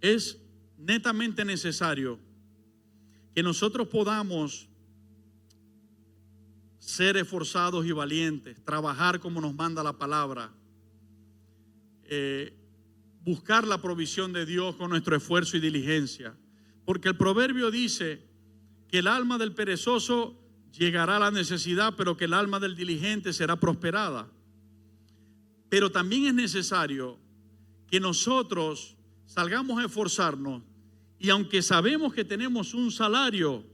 Es netamente necesario que nosotros podamos ser esforzados y valientes, trabajar como nos manda la palabra, buscar la provisión de Dios con nuestro esfuerzo y diligencia. Porque el proverbio dice que el alma del perezoso llegará a la necesidad, pero que el alma del diligente será prosperada. Pero también es necesario que nosotros salgamos a esforzarnos, y aunque sabemos que tenemos un salario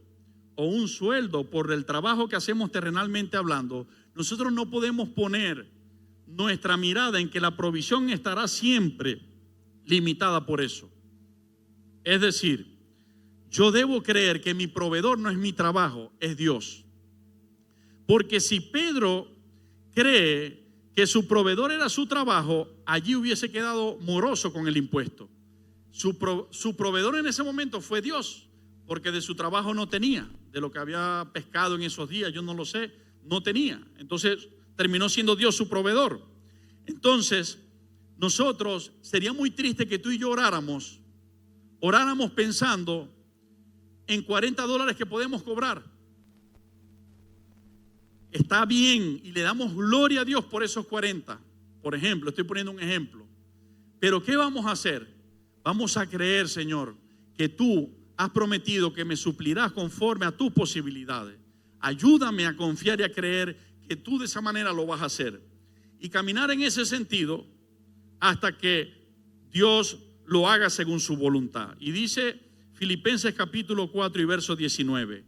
o un sueldo por el trabajo que hacemos terrenalmente hablando, nosotros no podemos poner nuestra mirada en que la provisión estará siempre limitada por eso. Es decir, yo debo creer que mi proveedor no es mi trabajo, es Dios. Porque si Pedro cree que su proveedor era su trabajo, allí hubiese quedado moroso con el impuesto. Su proveedor en ese momento fue Dios, porque de su trabajo no tenía, de lo que había pescado en esos días, yo no lo sé, no tenía. Entonces terminó siendo Dios su proveedor. Entonces nosotros, sería muy triste que tú y yo oráramos pensando en $40 que podemos cobrar. Está bien y le damos gloria a Dios por esos 40. Por ejemplo, estoy poniendo un ejemplo. Pero ¿qué vamos a hacer? Vamos a creer, Señor, que tú has prometido que me suplirás conforme a tus posibilidades. Ayúdame a confiar y a creer que tú de esa manera lo vas a hacer. Y caminar en ese sentido hasta que Dios lo haga según su voluntad. Y dice Filipenses capítulo 4 y verso 19.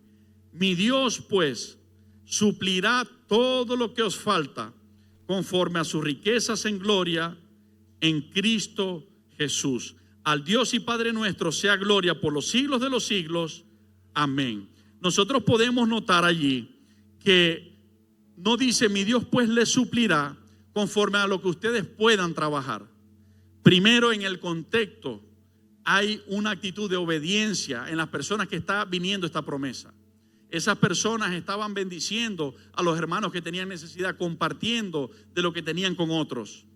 Mi Dios pues suplirá todo lo que os falta conforme a sus riquezas en gloria en Cristo Jesús. Al Dios y Padre nuestro sea gloria por los siglos de los siglos. Amén. Nosotros podemos notar allí que no dice mi Dios pues les suplirá conforme a lo que ustedes puedan trabajar. Primero, en el contexto hay una actitud de obediencia en las personas que está viniendo esta promesa. Esas personas estaban bendiciendo a los hermanos que tenían necesidad, compartiendo de lo que tenían con otros.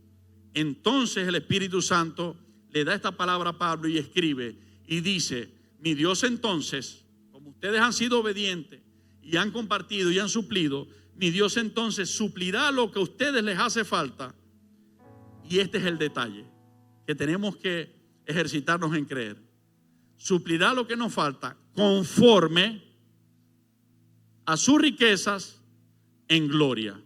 Entonces el Espíritu Santo le da esta palabra a Pablo y escribe y dice, mi Dios entonces, como ustedes han sido obedientes y han compartido y han suplido, mi Dios entonces suplirá lo que a ustedes les hace falta. Y este es el detalle que tenemos que ejercitarnos en creer. Suplirá lo que nos falta conforme a sus riquezas en gloria.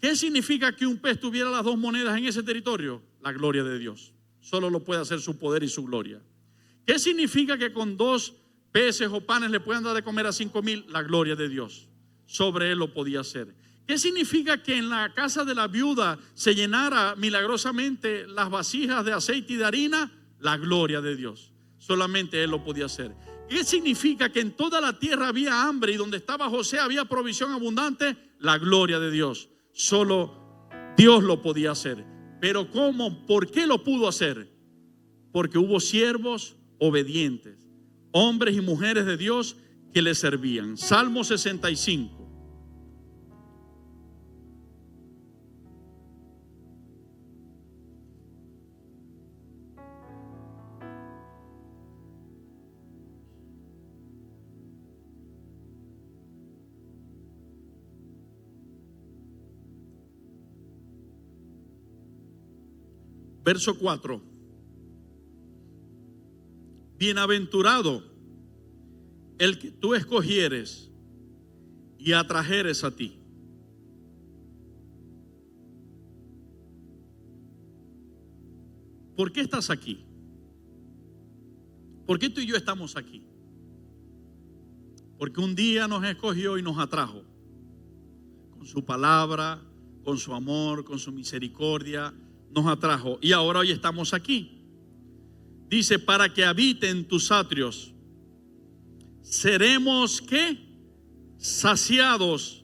¿Qué significa que un pez tuviera las dos monedas en ese territorio? La gloria de Dios. Solo lo puede hacer su poder y su gloria. ¿Qué significa que con 2 peces o panes le puedan dar de comer a 5,000? La gloria de Dios. Sobre él lo podía hacer. ¿Qué significa que en la casa de la viuda se llenara milagrosamente las vasijas de aceite y de harina? La gloria de Dios. Solamente él lo podía hacer. ¿Qué significa que en toda la tierra había hambre y donde estaba José había provisión abundante? La gloria de Dios. Solo Dios lo podía hacer. Pero ¿cómo? ¿Por qué lo pudo hacer? Porque hubo siervos obedientes, hombres y mujeres de Dios que le servían. Salmo 65. Verso 4. Bienaventurado el que tú escogieres y atrajeres a ti. ¿Por qué estás aquí? ¿Por qué tú y yo estamos aquí? Porque un día nos escogió y nos atrajo con su palabra, con su amor, con su misericordia. Nos atrajo y ahora hoy estamos aquí. Dice, para que habiten tus atrios. Seremos, ¿qué? Saciados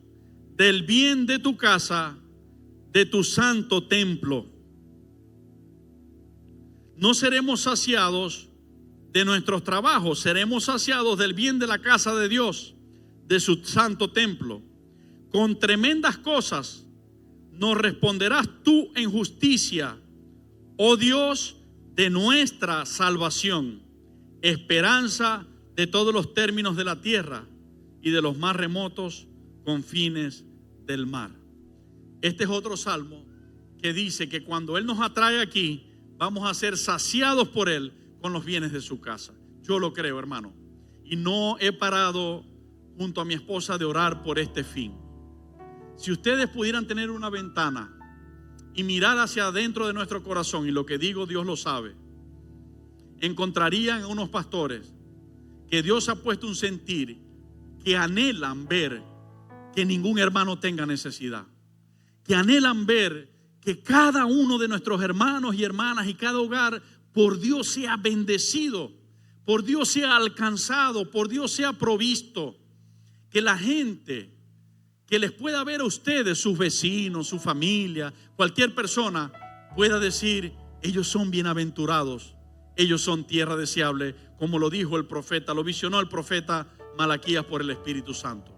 del bien de tu casa, de tu santo templo. No seremos saciados de nuestros trabajos, seremos saciados del bien de la casa de Dios, de su santo templo. con tremendas cosas nos responderás tú en justicia, oh Dios de nuestra salvación, esperanza de todos los términos de la tierra y de los más remotos confines del mar. Este es otro salmo que dice que cuando Él nos atrae aquí, vamos a ser saciados por Él con los bienes de su casa. Yo lo creo, hermano. Y no he parado junto a mi esposa de orar por este fin. Si ustedes pudieran tener una ventana y mirar hacia adentro de nuestro corazón, y lo que digo Dios lo sabe, encontrarían a unos pastores que Dios ha puesto un sentir que anhelan ver que ningún hermano tenga necesidad, que anhelan ver que cada uno de nuestros hermanos y hermanas y cada hogar por Dios sea bendecido, por Dios sea alcanzado, por Dios sea provisto, que la gente que les pueda ver a ustedes, sus vecinos, su familia, cualquier persona pueda decir: ellos son bienaventurados, ellos son tierra deseable, como lo dijo el profeta, lo visionó el profeta Malaquías por el Espíritu Santo.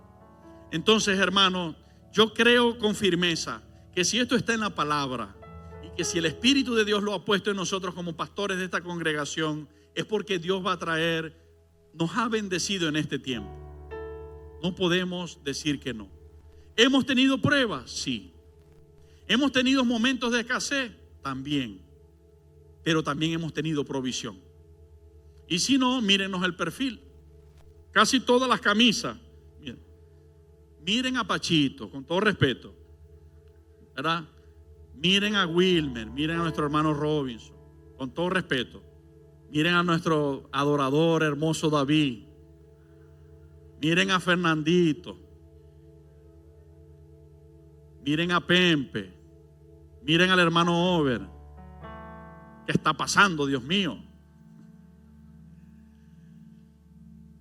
Entonces, hermano, yo creo con firmeza que si esto está en la palabra y que si el Espíritu de Dios lo ha puesto en nosotros como pastores de esta congregación, es porque Dios va a traer, nos ha bendecido en este tiempo. No podemos decir que no. ¿Hemos tenido pruebas? Sí. ¿Hemos tenido momentos de escasez? También. Pero también hemos tenido provisión. Y si no, mírenos el perfil. Casi todas las camisas. Miren a Pachito, con todo respeto, ¿verdad? Miren a Wilmer, miren a nuestro hermano Robinson, con todo respeto. Miren a nuestro adorador hermoso David. Miren a Fernandito. Miren a Pempe. Miren al hermano Over. ¿Qué está pasando, Dios mío?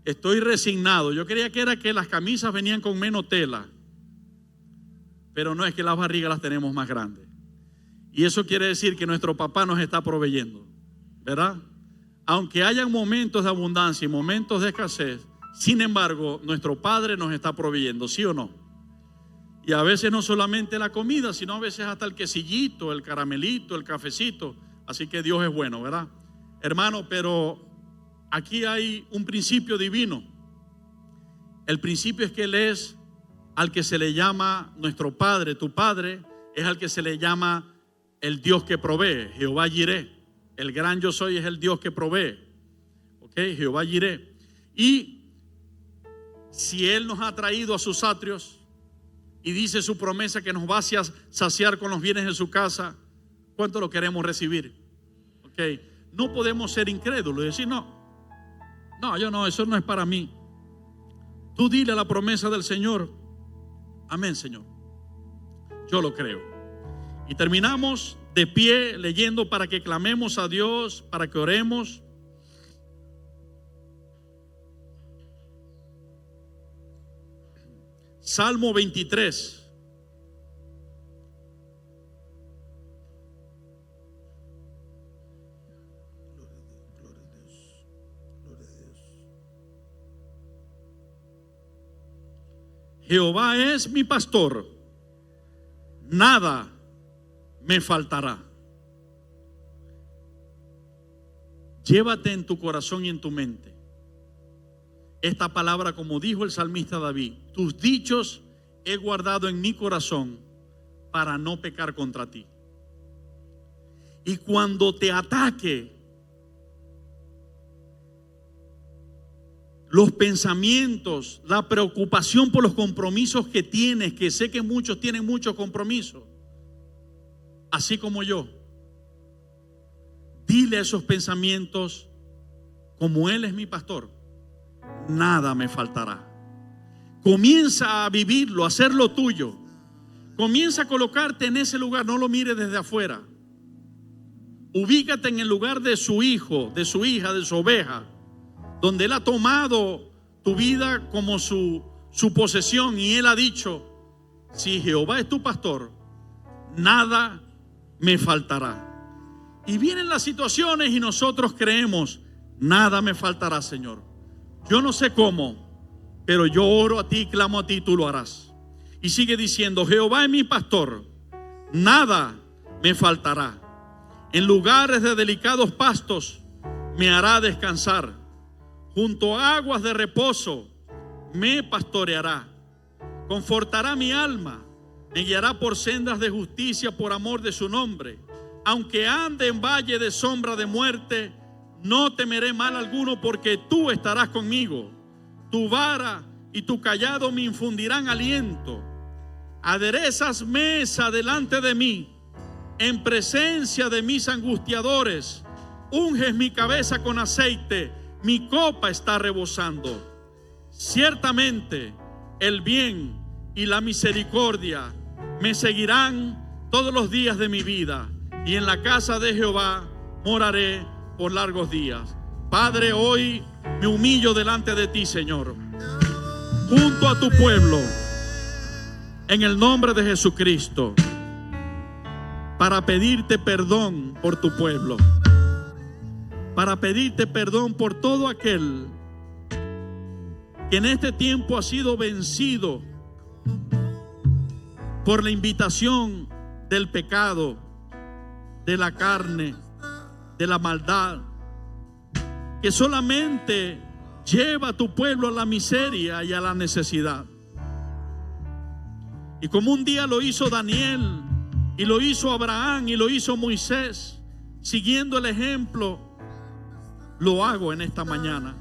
Estoy resignado. Yo creía que era que las camisas venían con menos tela, pero no, es que las barrigas las tenemos más grandes. Y eso quiere decir que nuestro papá nos está proveyendo, ¿verdad? Aunque hayan momentos de abundancia y momentos de escasez, sin embargo, nuestro Padre nos está proveyendo, ¿sí o no? Y a veces no solamente la comida, sino a veces hasta el quesillito, el caramelito, el cafecito. Así que Dios es bueno, ¿verdad? Hermano, pero aquí hay un principio divino. El principio es que Él es al que se le llama nuestro Padre. Tu Padre es al que se le llama el Dios que provee, Jehová Jireh. El gran yo soy es el Dios que provee. ¿Ok? Jehová Jireh. Y si Él nos ha traído a sus atrios y dice su promesa que nos va a saciar con los bienes de su casa, ¿cuánto lo queremos recibir? ¿Ok? No podemos ser incrédulos y decir no, yo no, eso no es para mí. Tú dile a la promesa del Señor: amén, Señor, yo lo creo. Y terminamos de pie leyendo para que clamemos a Dios, para que oremos. Salmo 23. Jehová es mi pastor, nada me faltará. Llévate en tu corazón y en tu mente esta palabra, como dijo el salmista David: tus dichos he guardado en mi corazón para no pecar contra ti. Y cuando te ataque los pensamientos, la preocupación por los compromisos que tienes, que sé que muchos tienen muchos compromisos, así como yo, dile a esos pensamientos: como Él es mi pastor, nada me faltará. Comienza a vivirlo, a hacerlo tuyo. Comienza a colocarte en ese lugar, no lo mires desde afuera. Ubícate en el lugar de su hijo, de su hija, de su oveja, donde Él ha tomado tu vida como su posesión, y Él ha dicho: si Jehová es tu pastor, nada me faltará. Y vienen las situaciones y nosotros creemos: nada me faltará, Señor. Yo no sé cómo, pero yo oro a ti, clamo a ti, tú lo harás. Y sigue diciendo: Jehová es mi pastor, nada me faltará. En lugares de delicados pastos me hará descansar. Junto a aguas de reposo me pastoreará. Confortará mi alma, me guiará por sendas de justicia por amor de su nombre. Aunque ande en valle de sombra de muerte, no temeré mal alguno, porque tú estarás conmigo. Tu vara y tu cayado me infundirán aliento. Aderezas mesa delante de mí, en presencia de mis angustiadores. Unges mi cabeza con aceite, mi copa está rebosando. Ciertamente el bien y la misericordia me seguirán todos los días de mi vida, y en la casa de Jehová moraré por largos días. Padre, hoy me humillo delante de ti, Señor, junto a tu pueblo, en el nombre de Jesucristo, para pedirte perdón por tu pueblo, para pedirte perdón por todo aquel que en este tiempo ha sido vencido por la invitación del pecado, de la carne, de la maldad, que solamente lleva a tu pueblo a la miseria y a la necesidad. Y como un día lo hizo Daniel, y lo hizo Abraham, y lo hizo Moisés, siguiendo el ejemplo, lo hago en esta mañana.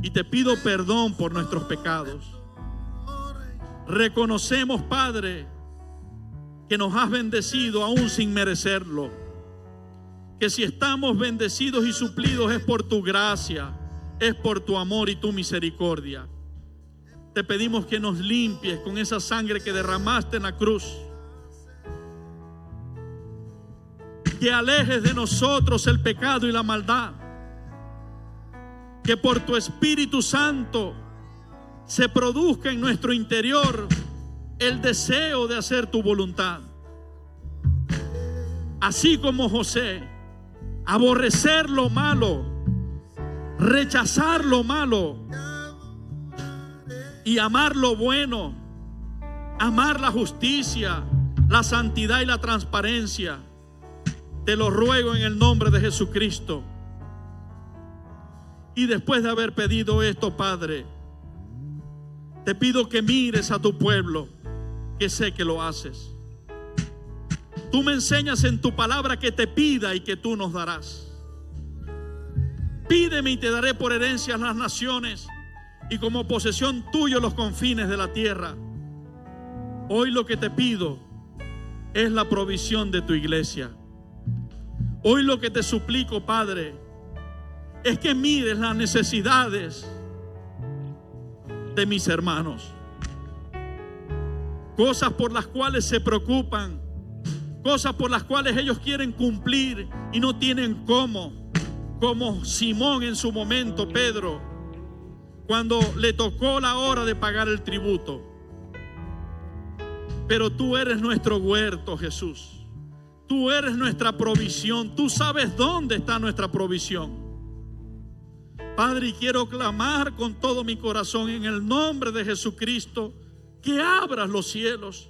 Y te pido perdón por nuestros pecados. Reconocemos, Padre, que nos has bendecido aún sin merecerlo. Que si estamos bendecidos y suplidos es por tu gracia, es por tu amor y tu misericordia. Te pedimos que nos limpies con esa sangre que derramaste en la cruz. Que alejes de nosotros el pecado y la maldad. Que por tu Espíritu Santo se produzca en nuestro interior el deseo de hacer tu voluntad. Así como José, aborrecer lo malo, rechazar lo malo y amar lo bueno, amar la justicia, la santidad y la transparencia. Te lo ruego en el nombre de Jesucristo. Y después de haber pedido esto, Padre, te pido que mires a tu pueblo, que sé que lo haces. Tú me enseñas en tu palabra que te pida y que tú nos darás. Pídeme y te daré por herencia las naciones, y como posesión tuyo los confines de la tierra. Hoy lo que te pido es la provisión de tu iglesia. Hoy lo que te suplico, Padre, es que mires las necesidades de mis hermanos. Cosas por las cuales se preocupan, cosas por las cuales ellos quieren cumplir y no tienen cómo. Como Simón en su momento, Pedro, cuando le tocó la hora de pagar el tributo. Pero tú eres nuestro huerto, Jesús. Tú eres nuestra provisión. Tú sabes dónde está nuestra provisión. Padre, y quiero clamar con todo mi corazón en el nombre de Jesucristo, que abras los cielos,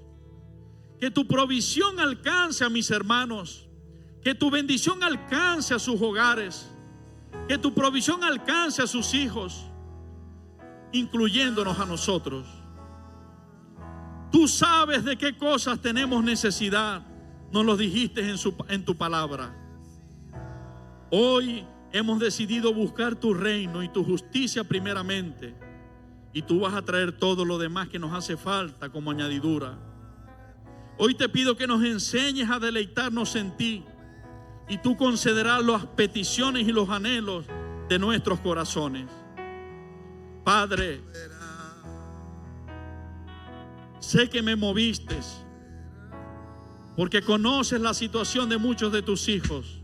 que tu provisión alcance a mis hermanos, que tu bendición alcance a sus hogares, que tu provisión alcance a sus hijos, incluyéndonos a nosotros. Tú sabes de qué cosas tenemos necesidad. Nos lo dijiste en tu palabra. Hoy hemos decidido buscar tu reino y tu justicia primeramente, y tú vas a traer todo lo demás que nos hace falta como añadidura. Hoy te pido que nos enseñes a deleitarnos en ti, y tú concederás las peticiones y los anhelos de nuestros corazones. Padre, sé que me moviste, porque conoces la situación de muchos de tus hijos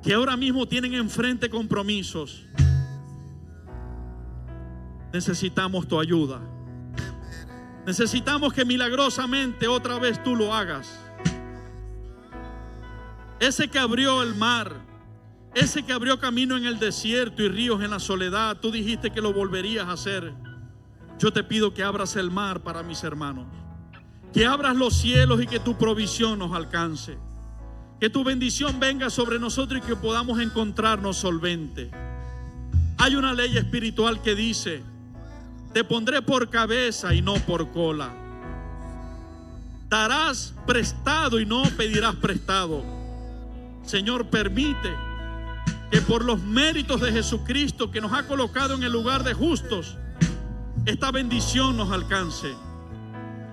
que ahora mismo tienen enfrente compromisos. Necesitamos tu ayuda. Necesitamos que milagrosamente otra vez tú lo hagas. Ese que abrió el mar, ese que abrió camino en el desierto y ríos en la soledad, tú dijiste que lo volverías a hacer. Yo te pido que abras el mar para mis hermanos, que abras los cielos y que tu provisión nos alcance, que tu bendición venga sobre nosotros y que podamos encontrarnos solventes. Hay una ley espiritual que dice: te pondré por cabeza y no por cola. Darás prestado y no pedirás prestado. Señor, permite que por los méritos de Jesucristo, que nos ha colocado en el lugar de justos, esta bendición nos alcance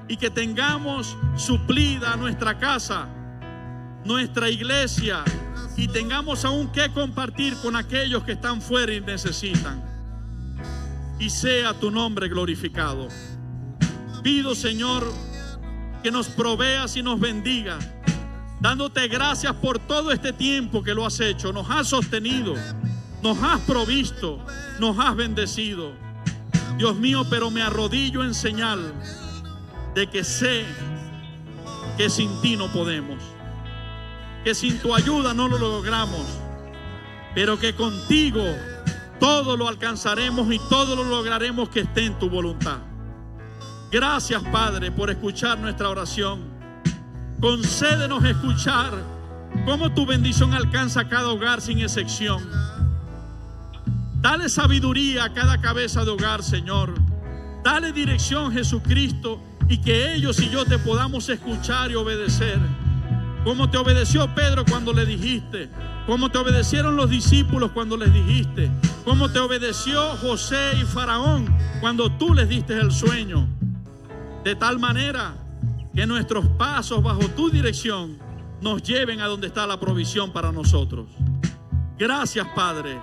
y que tengamos suplida nuestra casa, nuestra iglesia, y tengamos aún que compartir con aquellos que están fuera y necesitan. Y sea tu nombre glorificado. Pido, Señor, que nos proveas y nos bendigas, dándote gracias por todo este tiempo que lo has hecho. Nos has sostenido, nos has provisto, nos has bendecido. Dios mío, pero me arrodillo en señal de que sé que sin ti no podemos, que sin tu ayuda no lo logramos, pero que contigo todo lo alcanzaremos y todo lo lograremos que esté en tu voluntad. Gracias, Padre, por escuchar nuestra oración. Concédenos escuchar cómo tu bendición alcanza a cada hogar sin excepción. Dale sabiduría a cada cabeza de hogar, Señor. Dale dirección, Jesucristo, y que ellos y yo te podamos escuchar y obedecer. Como te obedeció Pedro cuando le dijiste, como te obedecieron los discípulos cuando les dijiste, como te obedeció José y Faraón cuando tú les diste el sueño. De tal manera que nuestros pasos bajo tu dirección nos lleven a donde está la provisión para nosotros. Gracias, Padre,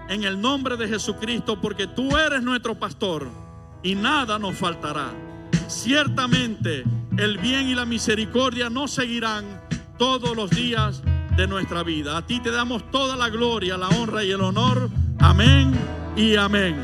en el nombre de Jesucristo, porque tú eres nuestro pastor y nada nos faltará. Ciertamente el bien y la misericordia nos seguirán todos los días de nuestra vida. A ti te damos toda la gloria, la honra y el honor. Amén y amén.